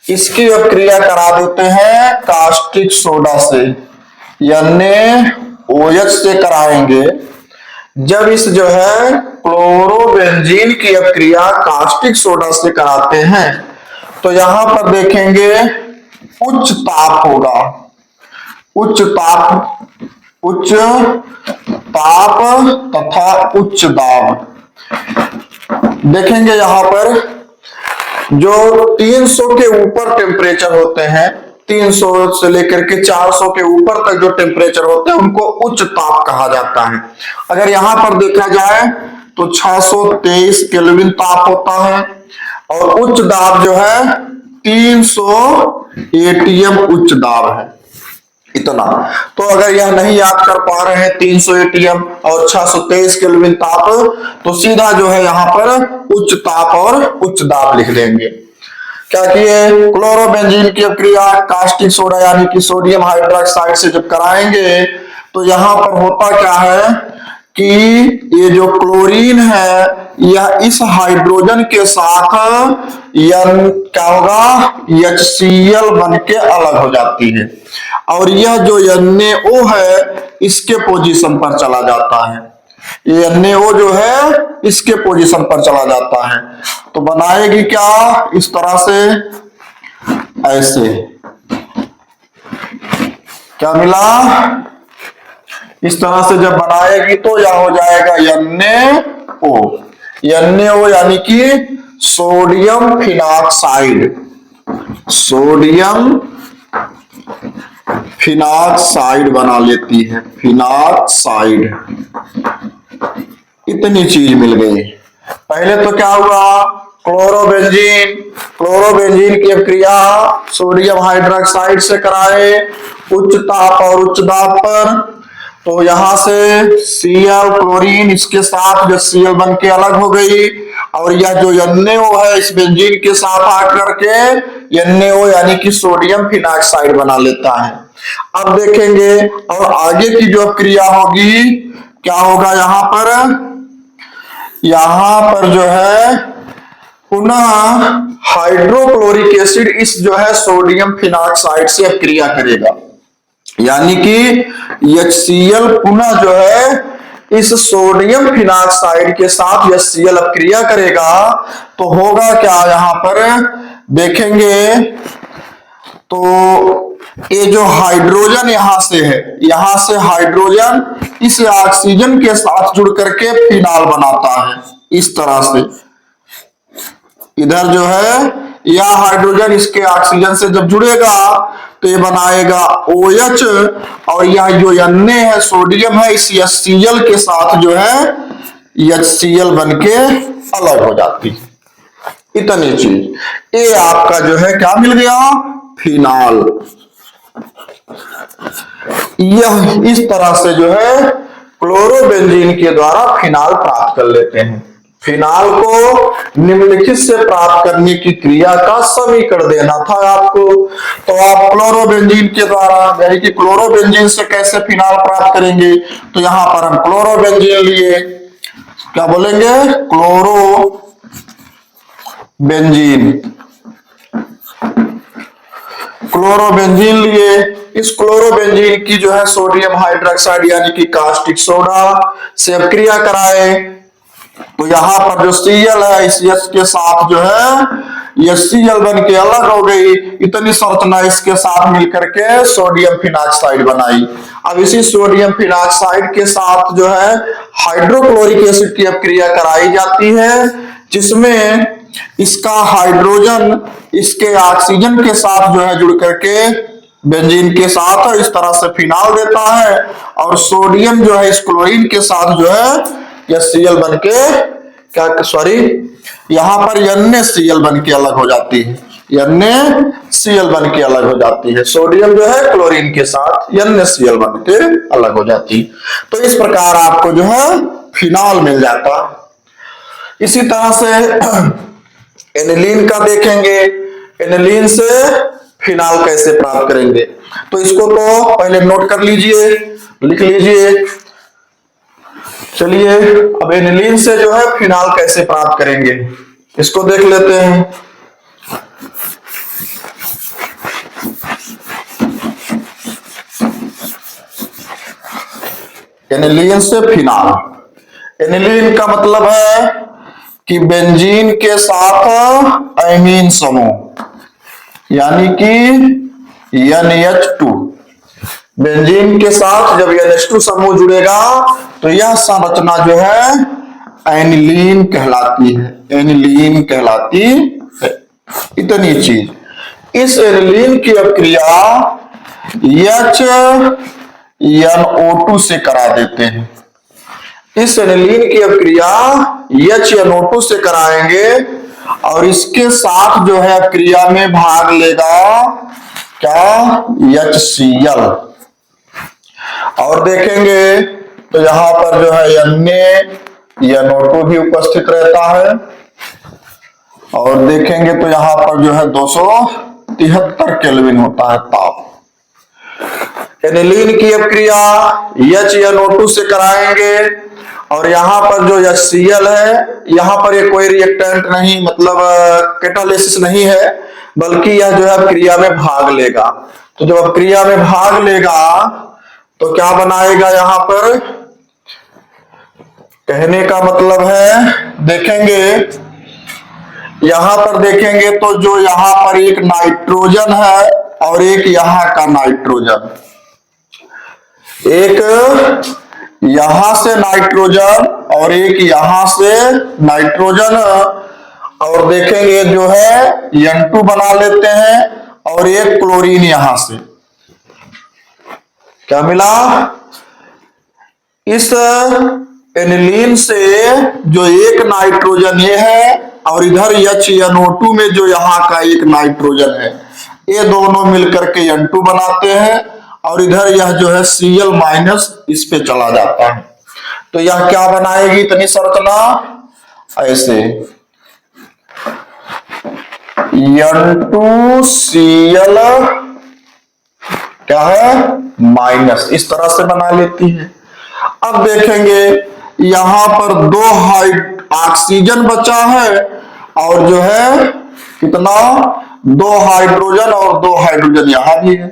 इसकी अक्रिया करा देते हैं कास्टिक सोडा से, NaOH से कराएंगे। जब इस जो है क्लोरोबेंजीन की अक्रिया कास्टिक सोडा से कराते हैं तो यहां पर देखेंगे उच्च ताप होगा, उच्च ताप तथा उच्च दाब। देखेंगे यहां पर जो 300 के ऊपर टेम्परेचर होते हैं, 300 से लेकर के 400 के ऊपर तक जो टेम्परेचर होते हैं उनको उच्च ताप कहा जाता है। अगर यहां पर देखा जाए तो 623 केल्विन ताप होता है और उच्च दाब जो है 300 ATM उच्च दाब है, इतना। तो अगर यह नहीं याद कर पा रहे हैं 300 ATM और 623 केल्विन ताप, तो सीधा जो है यहां पर उच्च ताप और उच्च दाब लिख देंगे। क्या किए, क्लोरोबेंजीन की क्रिया कास्टिक सोडा यानी कि सोडियम हाइड्रोक्साइड से जब कराएंगे तो यहां पर होता क्या है कि ये जो क्लोरीन है यह इस हाइड्रोजन के साथ क्या होगा, HCl बन के अलग हो जाती है और यह जो NaO है इसके पोजीशन पर चला जाता है। ये NaO जो है इसके पोजीशन पर चला जाता है। तो बनाएगी क्या, इस तरह से, ऐसे। क्या मिला, इस तरह से जब बनाएगी तो यह हो जाएगा NaO यानी कि सोडियम फिनॉक्साइड, सोडियम फिनॉक्साइड बना लेती है, फिनॉक्साइड। इतनी चीज मिल गई। पहले तो क्या हुआ, क्लोरोबेंजीन की क्रिया सोडियम हाइड्रोक्साइड से कराए उच्च ताप और उच्च दाब पर, तो यहां से Cl क्लोरीन इसके साथ जो Cl बन के अलग हो गई और यह जो NaO है इस बेंजीन के साथ आकर के NaO यानी कि सोडियम फिनॉक्साइड बना लेता है। अब देखेंगे और आगे की जो क्रिया होगी क्या होगा, यहां पर जो है पुनः हाइड्रोक्लोरिक एसिड इस जो है सोडियम फिनॉक्साइड से क्रिया करेगा, यानी कि HCl पुनः जो है इस सोडियम फिनॉक्साइड के साथ HCl क्रिया करेगा। तो होगा क्या, यहां पर देखेंगे तो ये जो हाइड्रोजन यहां से है, यहां से हाइड्रोजन इस ऑक्सीजन के साथ जुड़ करके फिनाल बनाता है इस तरह से। इधर जो है यह हाइड्रोजन इसके ऑक्सीजन से जब जुड़ेगा तो ये बनाएगा OH, और यह जो Na है सोडियम है इस HCl के साथ जो है HCl बन के अलग हो जाती है। इतनी चीज, ये आपका जो है क्या मिल गया, फिनाल। यह इस तरह से जो है क्लोरोबेंजीन के द्वारा फिनाल प्राप्त कर लेते हैं। फिनाल को निम्नलिखित से प्राप्त करने की क्रिया का समीकरण देना था आपको, तो आप क्लोरोबेंजीन के द्वारा यानी कि क्लोरोबेंजीन से कैसे फिनाल प्राप्त करेंगे, तो यहां पर हम क्लोरोबेंजीन लिए, क्या बोलेंगे, क्लोरोबेंजीन लिए। इस क्लोरोबेंजीन की जो है सोडियम हाइड्रोक्साइड यानी कि कास्टिक सोडा से क्रिया कराए, तो यहां पर जो Cl है इस H के साथ जो है ये Cl बन के अलग हो गई। इतनी संरचना इसके साथ मिलकर के सोडियम फिनॉक्साइड बनाई। अब इसी सोडियम फिनॉक्साइड के साथ जो है हाइड्रोक्लोरिक एसिड की अब क्रिया कराई जाती है, जिसमें इसका हाइड्रोजन इसके ऑक्सीजन के साथ जो है जुड़ करके बेंजीन के साथ इस तरह से फिनाल देता है, और सोडियम जो है इस क्लोरीन के साथ जो है Cl बन के क्या, सॉरी यहां पर NaCl बन के अलग हो जाती है, NaCl बन के अलग हो जाती है। सोडियम जो है क्लोरीन के साथ NaCl बन के अलग हो जाती है। तो इस प्रकार आपको जो है फिनाल मिल जाता। इसी तरह से एनिलीन का देखेंगे, एनिलीन से फिनाल कैसे प्राप्त करेंगे, तो इसको तो पहले नोट कर लीजिए, लिख लीजिए। चलिए अब एनिलीन से जो है फिनाल कैसे प्राप्त करेंगे इसको देख लेते हैं। एनिलीन से फिनाल, एनिलीन का मतलब है कि बेंजीन के साथ एमीन समूह यानी कि NH2, बेंजीन के साथ जब NH2 समूह जुड़ेगा तो यह संरचना जो है एनिलीन कहलाती है, एनिलीन कहलाती है। इतनी चीज, इस एनिलीन की अपक्रिया HNO2 से करा देते हैं। इस एनिलीन की अपक्रिया HNO2 से कराएंगे और इसके साथ जो है क्रिया में भाग लेगा क्या, HCl, और देखेंगे तो यहां पर जो है NaNO2 भी उपस्थित रहता है, और देखेंगे तो यहां पर जो है 273 केल्विन होता है ताप। एनिलीन की अपक्रिया HNO2 से कराएंगे, और यहां पर जो HCl है यहां पर ये कोई रिएक्टेंट नहीं, मतलब कैटालिसिस नहीं है, बल्कि यह जो है क्रिया में भाग लेगा। तो जब अब क्रिया में भाग लेगा तो क्या बनाएगा, यहां पर कहने का मतलब है, देखेंगे यहां पर देखेंगे तो जो यहां पर एक नाइट्रोजन है और एक यहां का नाइट्रोजन, एक यहां से नाइट्रोजन और एक यहां से नाइट्रोजन, और देखेंगे जो है N2 बना लेते हैं, और एक क्लोरीन यहां से, क्या मिला, इस एनिलीन से जो एक नाइट्रोजन ये है और इधर HNO2 में जो यहां का एक नाइट्रोजन है, ये दोनों मिलकर के N2 बनाते हैं, और इधर यह जो है Cl माइनस इस पे चला जाता है। तो यह क्या बनाएगी, इतनी संरचना ऐसे N2Cl क्या है माइनस, इस तरह से बना लेती है। अब देखेंगे यहां पर 2 ऑक्सीजन बचा है, और जो है कितना, 2 हाइड्रोजन और 2 हाइड्रोजन यहां भी है,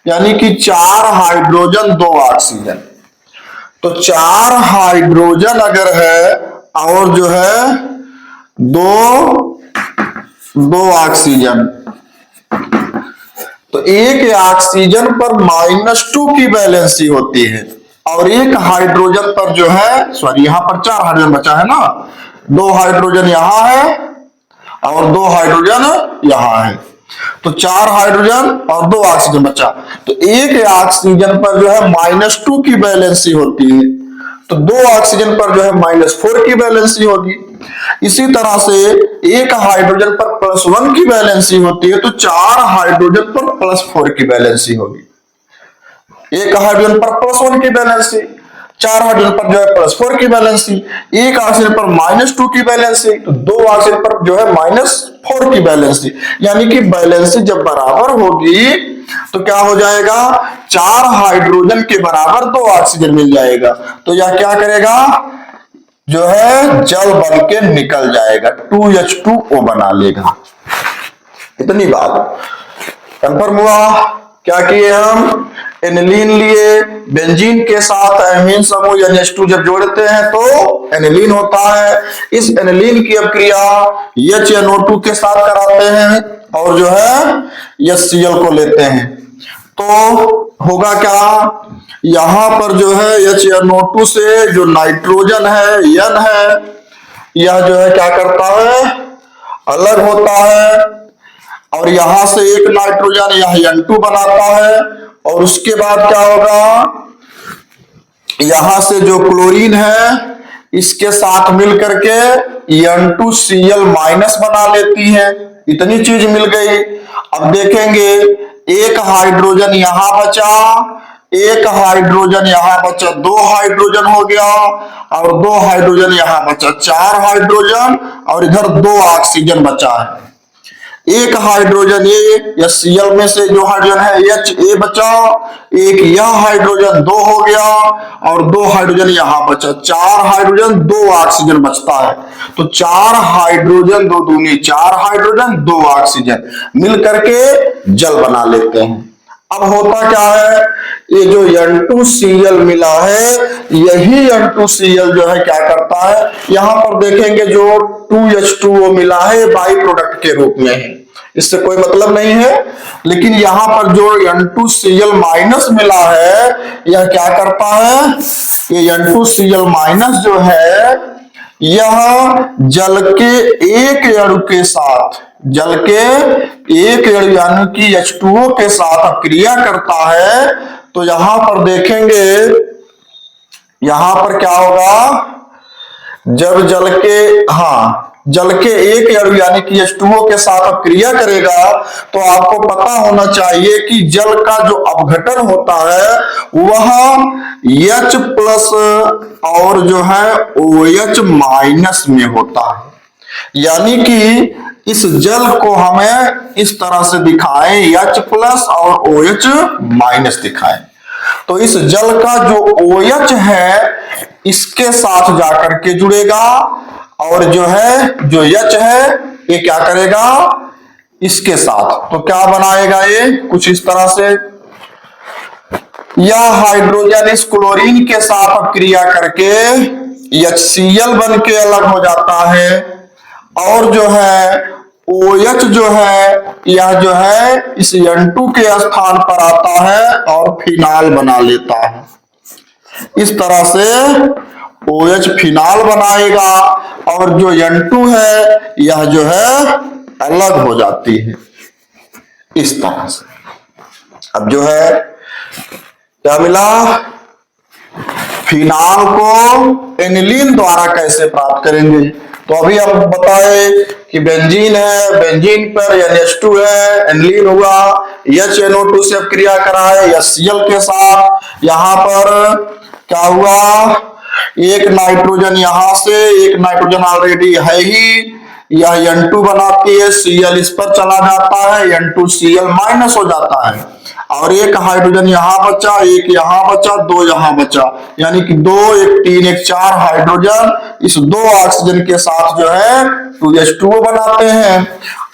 यानी कि 4 हाइड्रोजन 2 ऑक्सीजन। तो 4 हाइड्रोजन अगर है और जो है 2 ऑक्सीजन, तो एक ऑक्सीजन पर -2 की वैलेंसी होती है, और एक हाइड्रोजन पर जो है, सॉरी यहां पर 4 हाइड्रोजन बचा है ना, 2 हाइड्रोजन यहां है और 2 हाइड्रोजन यहाँ है, तो 4 हाइड्रोजन और 2 ऑक्सीजन बचा। तो एक ऑक्सीजन पर जो है -2 की वैलेंसी होती है, तो 2 ऑक्सीजन पर जो है -4 की वैलेंसी होगी। इसी तरह से एक हाइड्रोजन पर +1 की वैलेंसी होती है, तो 4 हाइड्रोजन पर +4 की वैलेंसी होगी। एक हाइड्रोजन पर +1 की वैलेंसी, 4 हाइड्रोजन पर जो है +4 की वैलेंसी, एक ऑक्सीजन पर -2 की वैलेंसी, तो 2 ऑक्सीजन पर जो है -4 की वैलेंसी। यानी कि वैलेंसी जब बराबर होगी तो क्या हो जाएगा, 4 हाइड्रोजन के बराबर 2 ऑक्सीजन मिल जाएगा। तो यह क्या करेगा, जो है जल बन के निकल जाएगा, 2H2O बना लेगा। इतनी बात कंफर्म हुआ। क्या किए हम, एनिलीन लिए, बेंजीन के साथ एमीन समूह NH2 जब जोड़ते हैं तो एनिलीन होता है। इस एनिलीन की अभिक्रिया HNO2 के साथ कराते हैं और जो है HCl को लेते हैं, तो होगा क्या, यहां पर जो है HNO2 से जो नाइट्रोजन है N है, यह जो है क्या करता है, अलग होता है, और यहां से एक नाइट्रोजन यह N2 बनाता है, और उसके बाद क्या होगा, यहां से जो क्लोरीन है इसके साथ मिल करके N2Cl- बना लेती है। इतनी चीज मिल गई। अब देखेंगे, एक हाइड्रोजन यहां बचा, एक हाइड्रोजन यहां बचा, 2 हाइड्रोजन हो गया, और 2 हाइड्रोजन यहां बचा, 4 हाइड्रोजन, और इधर 2 ऑक्सीजन बचा है। एक हाइड्रोजन ये Cl में से जो हाइड्रोजन है H बचा, एक यह हाइड्रोजन 2 हो गया, और 2 हाइड्रोजन यहां बचा, 4 हाइड्रोजन 2 ऑक्सीजन बचता है। तो 4 हाइड्रोजन 2 दूनी 4 हाइड्रोजन 2 ऑक्सीजन मिल करके जल बना लेते हैं। अब होता क्या है, ये जो N2Cl मिला है, यही N2Cl जो है क्या करता है, यहां पर देखेंगे जो 2H2O मिला है बाई प्रोडक्ट के रूप में है, इससे कोई मतलब नहीं है। लेकिन यहां पर जो N2Cl- मिला है, यह क्या करता है, ये N2Cl- जो है यह जल के एक अणु के साथ, जल के एक अणु यानी कि H2O के साथ क्रिया करता है। तो यहां पर देखेंगे, यहां पर क्या होगा, जब जल के एक अणु यानी कि H2O के साथ क्रिया करेगा, तो आपको पता होना चाहिए कि जल का जो अपघटन होता है वह H+ और जो है OH- में होता है। यानी कि इस जल को हमें इस तरह से दिखाएं, H+ और OH- दिखाएं। तो इस जल का जो OH है इसके साथ जाकर के जुड़ेगा, और जो है जो H है ये क्या करेगा, इसके साथ। तो क्या बनाएगा ये, कुछ इस तरह से, यह हाइड्रोजन इस क्लोरीन के साथ क्रिया करके HCl बन के अलग हो जाता है, और जो है OH जो है यह जो है इस N2 के स्थान पर आता है और फिनाल बना लेता है। इस तरह से OH फिनाल बनाएगा, और जो N2 है यह जो है अलग हो जाती है इस तरह से। अब जो है क्या मिला, फिनाल को एनिलीन द्वारा कैसे प्राप्त करेंगे। तो अभी हम बताए कि बेंजीन है, बेंजीन पर NH2 है, एनिलीन हुआ, HNO2 से क्रिया करा है HCl के साथ। यहां पर क्या हुआ, एक नाइट्रोजन यहां से, एक नाइट्रोजन ऑलरेडी है ही, यह N2 बनाती है, Cl इस पर चला जाता है, N2Cl- हो जाता है, और एक हाइड्रोजन यहां बचा, एक यहां बचा, 2 यहां बचा, यानी कि 2 1 3 1 4 हाइड्रोजन इस 2 ऑक्सीजन के साथ जो है 2H2O बनाते हैं।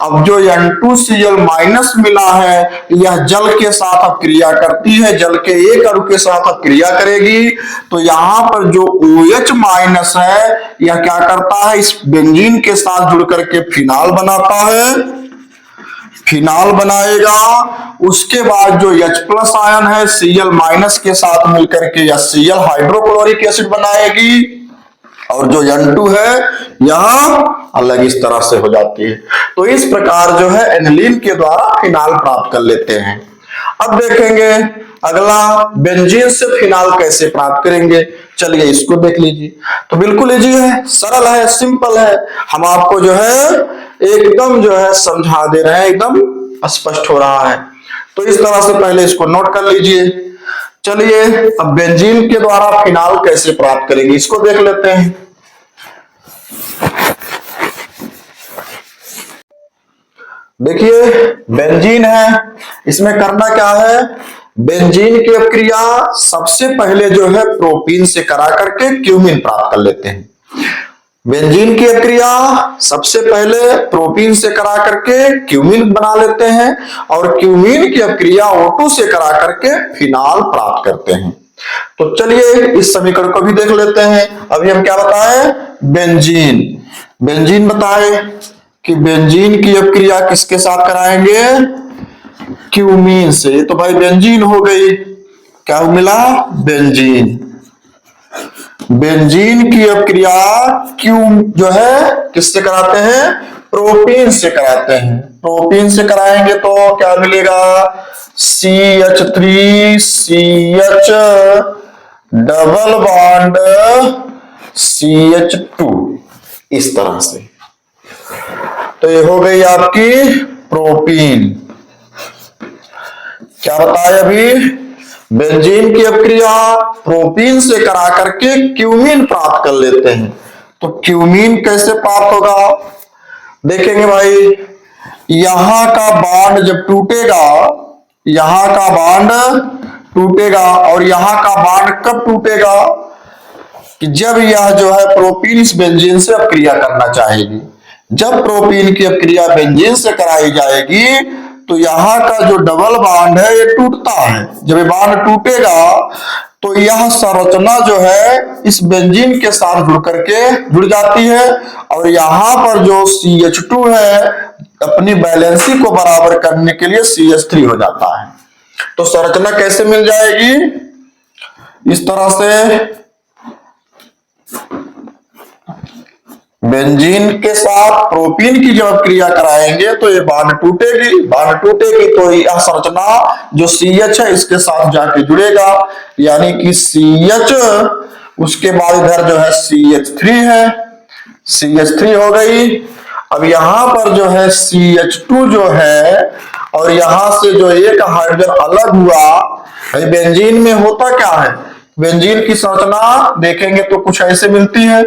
अब जो N2Cl- मिला है यह जल के साथ क्रिया करती है, जल के एक अणु के साथ क्रिया करेगी, तो यहां पर जो OH- है यह क्या करता है, इस बेंजीन के साथ जुड़ करके फिनाल बनाता है, फिनाल बनाएगा। उसके बाद जो H+ आयन है Cl- के साथ मिलकर के HCl हाइड्रोक्लोरिक एसिड बनाएगी, और जो N2 है यहां अलग इस तरह से हो जाती है। तो इस प्रकार जो है एनिलीन के द्वारा फिनाल प्राप्त कर लेते हैं। अब देखेंगे अगला बेंजीन से फिनाल कैसे प्राप्त करेंगे। चलिए इसको देख लीजिए। तो बिल्कुल इजी है, सरल है, सिंपल है। हम आपको जो है एकदम जो है समझा दे रहे हैं, एकदम स्पष्ट हो रहा है। तो इस तरह से पहले इसको नोट कर लीजिए। चलिए अब बेंजीन के द्वारा फिनाल कैसे प्राप्त करेंगे इसको देख लेते हैं। देखिए बेंजीन है, इसमें करना क्या है, बेंजीन की अपक्रिया सबसे पहले जो है प्रोपीन से करा करके क्यूमीन प्राप्त कर लेते हैं। बेंजीन की अपक्रिया सबसे पहले प्रोपीन से करा करके क्यूमीन बना लेते हैं और क्यूमीन की अपक्रिया O2 से करा करके फिनाल प्राप्त करते हैं। तो चलिए इस समीकरण को भी देख लेते हैं। अभी हम क्या बताए, बेंजीन बेंजीन बताए कि बेंजीन की अपक्रिया किसके साथ कराएंगे, क्यूमीन से। तो भाई बेंजीन हो गई, क्या मिला, बेंजीन। बेंजीन की अपक्रिया क्यू जो है किससे कराते हैं, प्रोपीन से कराते हैं। प्रोपीन से कराएंगे तो क्या मिलेगा, CH3CH डबल बॉन्ड CH2 इस तरह से। तो ये हो गई आपकी प्रोपीन। क्या बताया अभी, बेंजीन की अपक्रिया प्रोपीन से करा करके क्यूमीन प्राप्त कर लेते हैं। तो क्यूमीन कैसे प्राप्त होगा, देखेंगे भाई, यहां का बॉन्ड जब टूटेगा, यहां का बॉन्ड टूटेगा और यहां का बॉन्ड कब टूटेगा, कि जब यह जो है प्रोपीन इस बेंजीन से अपक्रिया करना चाहेगी। जब प्रोपीन की अपक्रिया बेंजीन से कराई जाएगी तो यहां का जो डबल बॉन्ड है ये टूटता है। जब ये बॉन्ड टूटेगा तो यह संरचना जो है इस बेंजीन के साथ जुड़ करके जुड़ जाती है और यहां पर जो CH2 है अपनी बैलेंसी को बराबर करने के लिए CH3 हो जाता है। तो संरचना कैसे मिल जाएगी, इस तरह से बेंजीन के साथ प्रोपीन की जब क्रिया कराएंगे तो ये बॉन्ड टूटेगी, बॉन्ड टूटेगी तो यह संरचना जो CH है इसके साथ जाके जुड़ेगा, यानी कि CH, उसके बाद इधर जो है CH3 है, CH3 हो गई। अब यहां पर जो है CH2 जो है और यहां से जो एक हाइड्रोजन अलग हुआ, बेंजीन में होता क्या है, बेंजीन की संरचना देखेंगे तो कुछ ऐसे मिलती है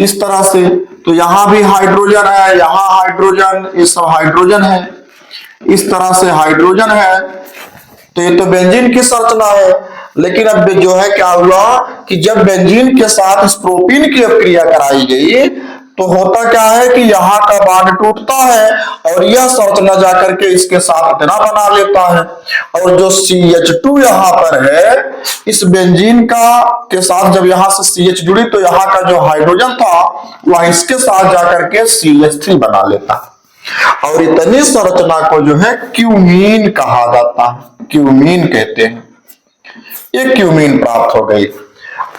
इस तरह से। तो यहां भी हाइड्रोजन है, यहां हाइड्रोजन, ये सब हाइड्रोजन है, इस तरह से हाइड्रोजन है। तो ये तो बेंजीन की संरचना है। लेकिन अब जो है क्या हुआ कि जब बेंजीन के साथ इस प्रोपीन की अपक्रिया कराई गई तो होता क्या है कि यहाँ का बॉन्ड टूटता है और यह संरचना जाकर के इसके साथ इतना बना लेता है और जो CH2 यहाँ पर है इस बेंजीन का के साथ जब यहाँ से CH जुड़ी तो यहाँ का जो हाइड्रोजन था वह इसके साथ जाकर के CH3 बना लेता है और इतनी संरचना को जो है क्यूमीन कहा जाता है, क्यूमीन कहते हैं। ये क्यूमीन प्राप्त हो गई।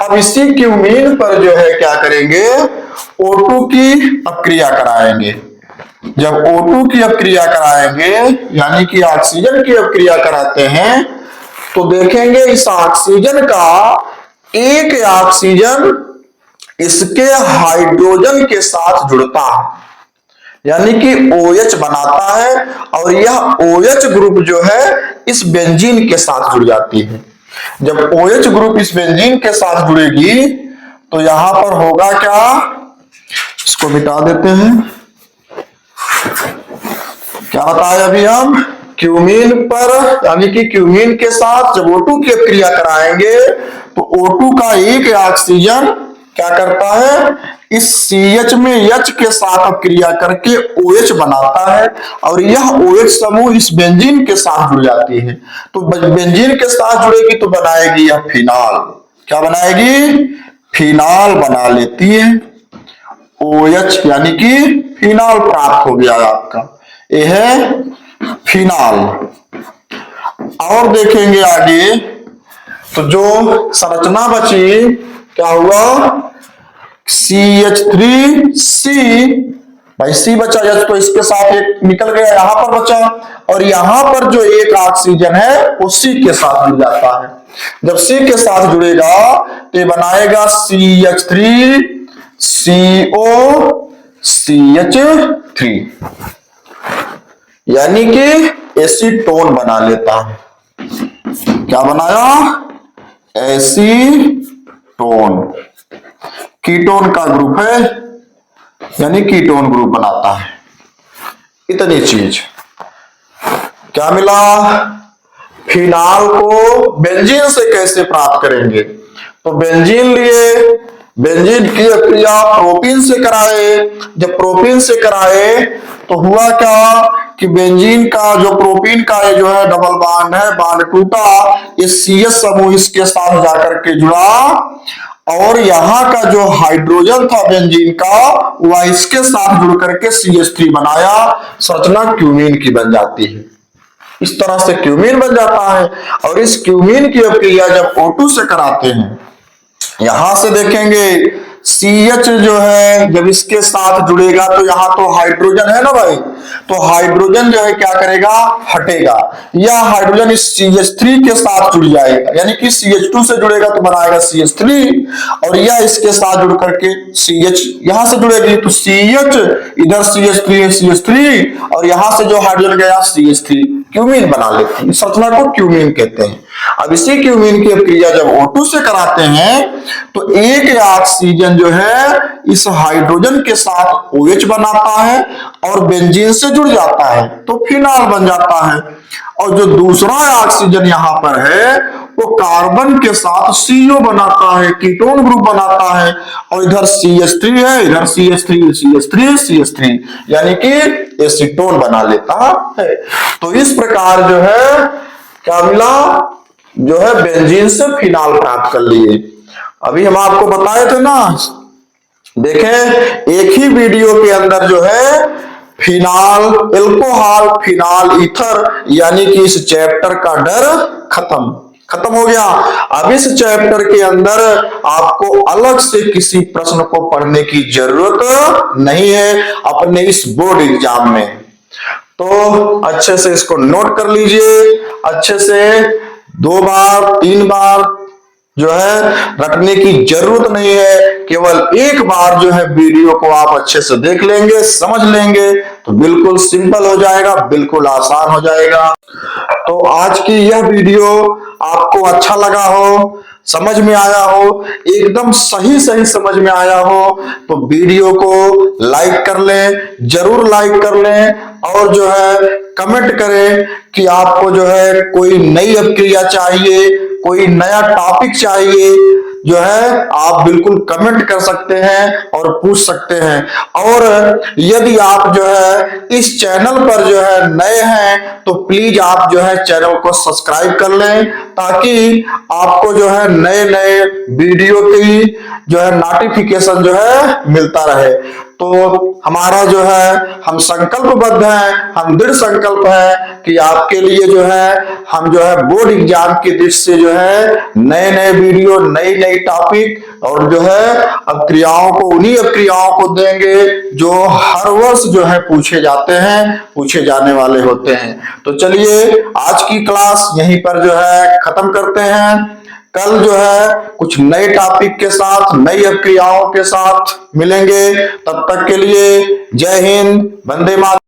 अब इसी क्यूमीन पर जो है क्या करेंगे, O2 की अपक्रिया कराएंगे। जब O2 की अपक्रिया कराएंगे यानी कि ऑक्सीजन की अपक्रिया कराते हैं तो देखेंगे इस ऑक्सीजन का एक ऑक्सीजन इसके हाइड्रोजन के साथ जुड़ता है, यानी कि OH बनाता है और यह OH ग्रुप जो है इस बेंजीन के साथ जुड़ जाती है। जब OH ग्रुप इस बेंजीन के साथ जुड़ेगी तो यहां पर होगा क्या, इसको मिटा देते हैं। क्या बताया अभी हम, क्यूमीन पर यानी कि क्यूमीन के साथ जब O2 की क्रिया कराएंगे तो O2 का एक ऑक्सीजन क्या करता है, इस CH में H के साथ क्रिया करके OH बनाता है और यह OH समूह इस बेंजीन के साथ जुड़ जाती है। तो बेंजीन के साथ जुड़ेगी तो बनाएगी यह फिनाल। क्या बनाएगी, फिनाल बना लेती है। OH यानी कि फिनाल प्राप्त हो गया आपका, यह है फिनाल। और देखेंगे आगे तो जो संरचना बची क्या हुआ, CH3C, भाई C बचा, H तो इसके साथ एक निकल गया, यहां पर बचा, और यहां पर जो एक ऑक्सीजन है वो C के साथ जुड़ जाता है। जब C के साथ जुड़ेगा तो ये बनाएगा CH3CO CH3, यानी कि एसीटोन बना लेता है। क्या बनाया? एसीटोन। कीटोन का ग्रुप है, यानी कीटोन ग्रुप बनाता है। इतनी चीज। क्या मिला? फिनाल को बेंजीन से कैसे प्राप्त करेंगे? तो बेंजीन लिए, बेंजीन की क्रिया प्रोपीन से कराए। जब प्रोपीन से कराए तो हुआ क्या कि बेंजीन का जो प्रोपीन का ये जो है डबल बॉन्ड है, बॉन्ड टूटा, ये CH समूह इसके साथ जाकर के जुड़ा, और यहां का जो हाइड्रोजन था बेंजीन का वह इसके साथ जुड़ करके CH3 बनाया। संरचना क्यूमीन की बन जाती है। इस तरह से क्यूमीन बन जाता है। और इस क्यूमीन की क्रिया जब O2 से कराते हैं, यहां से देखेंगे CH जो है जब इसके साथ जुड़ेगा तो यहां तो हाइड्रोजन है ना भाई, तो हाइड्रोजन जो है क्या करेगा? हटेगा। यह हाइड्रोजन इस CH3 के साथ जुड़ जाएगा, यानी कि CH2 से जुड़ेगा तो बनाएगा CH3, और यह इसके साथ जुड़ करके CH यहां से जुड़ेगी तो CH, इधर CH3 और यहां से जो हाइड्रोजन गया CH3, क्यूमीन बना लेते हैं। इस संरचना को क्यूमीन कहते हैं। अब इसी क्यूमीन की क्रिया जब O2 से कराते हैं तो एक ऑक्सीजन जो है इस हाइड्रोजन के साथ OH बनाता है और बेंजीन से जुड़ जाता है तो फिनाल बन जाता है। और जो दूसरा ऑक्सीजन यहां पर है वो कार्बन के साथ CO बनाता है, कीटोन ग्रुप बनाता है, और इधर CH3 है, इधर CH3, यानी कि एसीटोन बना लेता है। तो इस प्रकार जो है क्या मिला? जो है बेंजीन से फिनाल प्राप्त कर लिए। अभी हम आपको बताए थे ना, देखें एक ही वीडियो के अंदर जो है फिनाल, एल्कोहल, फिनाल ईथर, यानी कि इस चैप्टर का डर खत्म हो गया। अब इस चैप्टर के अंदर आपको अलग से किसी प्रश्न को पढ़ने की जरूरत नहीं है अपने इस बोर्ड एग्जाम में। तो अच्छे से इसको नोट कर लीजिए, अच्छे से 2 बार 3 बार जो है रटने की जरूरत नहीं है। केवल एक बार जो है वीडियो को आप अच्छे से देख लेंगे, समझ लेंगे तो बिल्कुल सिंपल हो जाएगा, बिल्कुल आसान हो जाएगा। तो आज की यह वीडियो आपको अच्छा लगा हो, समझ में आया हो, एकदम सही समझ में आया हो तो वीडियो को लाइक कर लें, जरूर लाइक कर लें, और जो है कमेंट करें कि आपको जो है कोई नई अभिक्रिया चाहिए, कोई नया टॉपिक चाहिए, जो है आप बिल्कुल कमेंट कर सकते हैं और पूछ सकते हैं। और यदि आप जो है इस चैनल पर जो है नए हैं तो प्लीज आप जो है चैनल को सब्सक्राइब कर लें, ताकि आपको जो है नए वीडियो की जो है नोटिफिकेशन जो है मिलता रहे। तो हमारा जो है हम संकल्पबद्ध हैं, हम दृढ़ संकल्प है कि आपके लिए जो है हम जो है बोर्ड एग्जाम की दृष्टि से जो है नए वीडियो, नई टॉपिक और जो है अभिक्रियाओं को, उन्हीं अभिक्रियाओं को देंगे जो हर वर्ष जो है पूछे जाते हैं, पूछे जाने वाले होते हैं। तो चलिए आज की क्लास यहीं पर जो है खत्म करते हैं। कल जो है कुछ नए टॉपिक के साथ, नई अभिक्रियाओं के साथ मिलेंगे। तब तक के लिए जय हिंद, वंदे मातरम।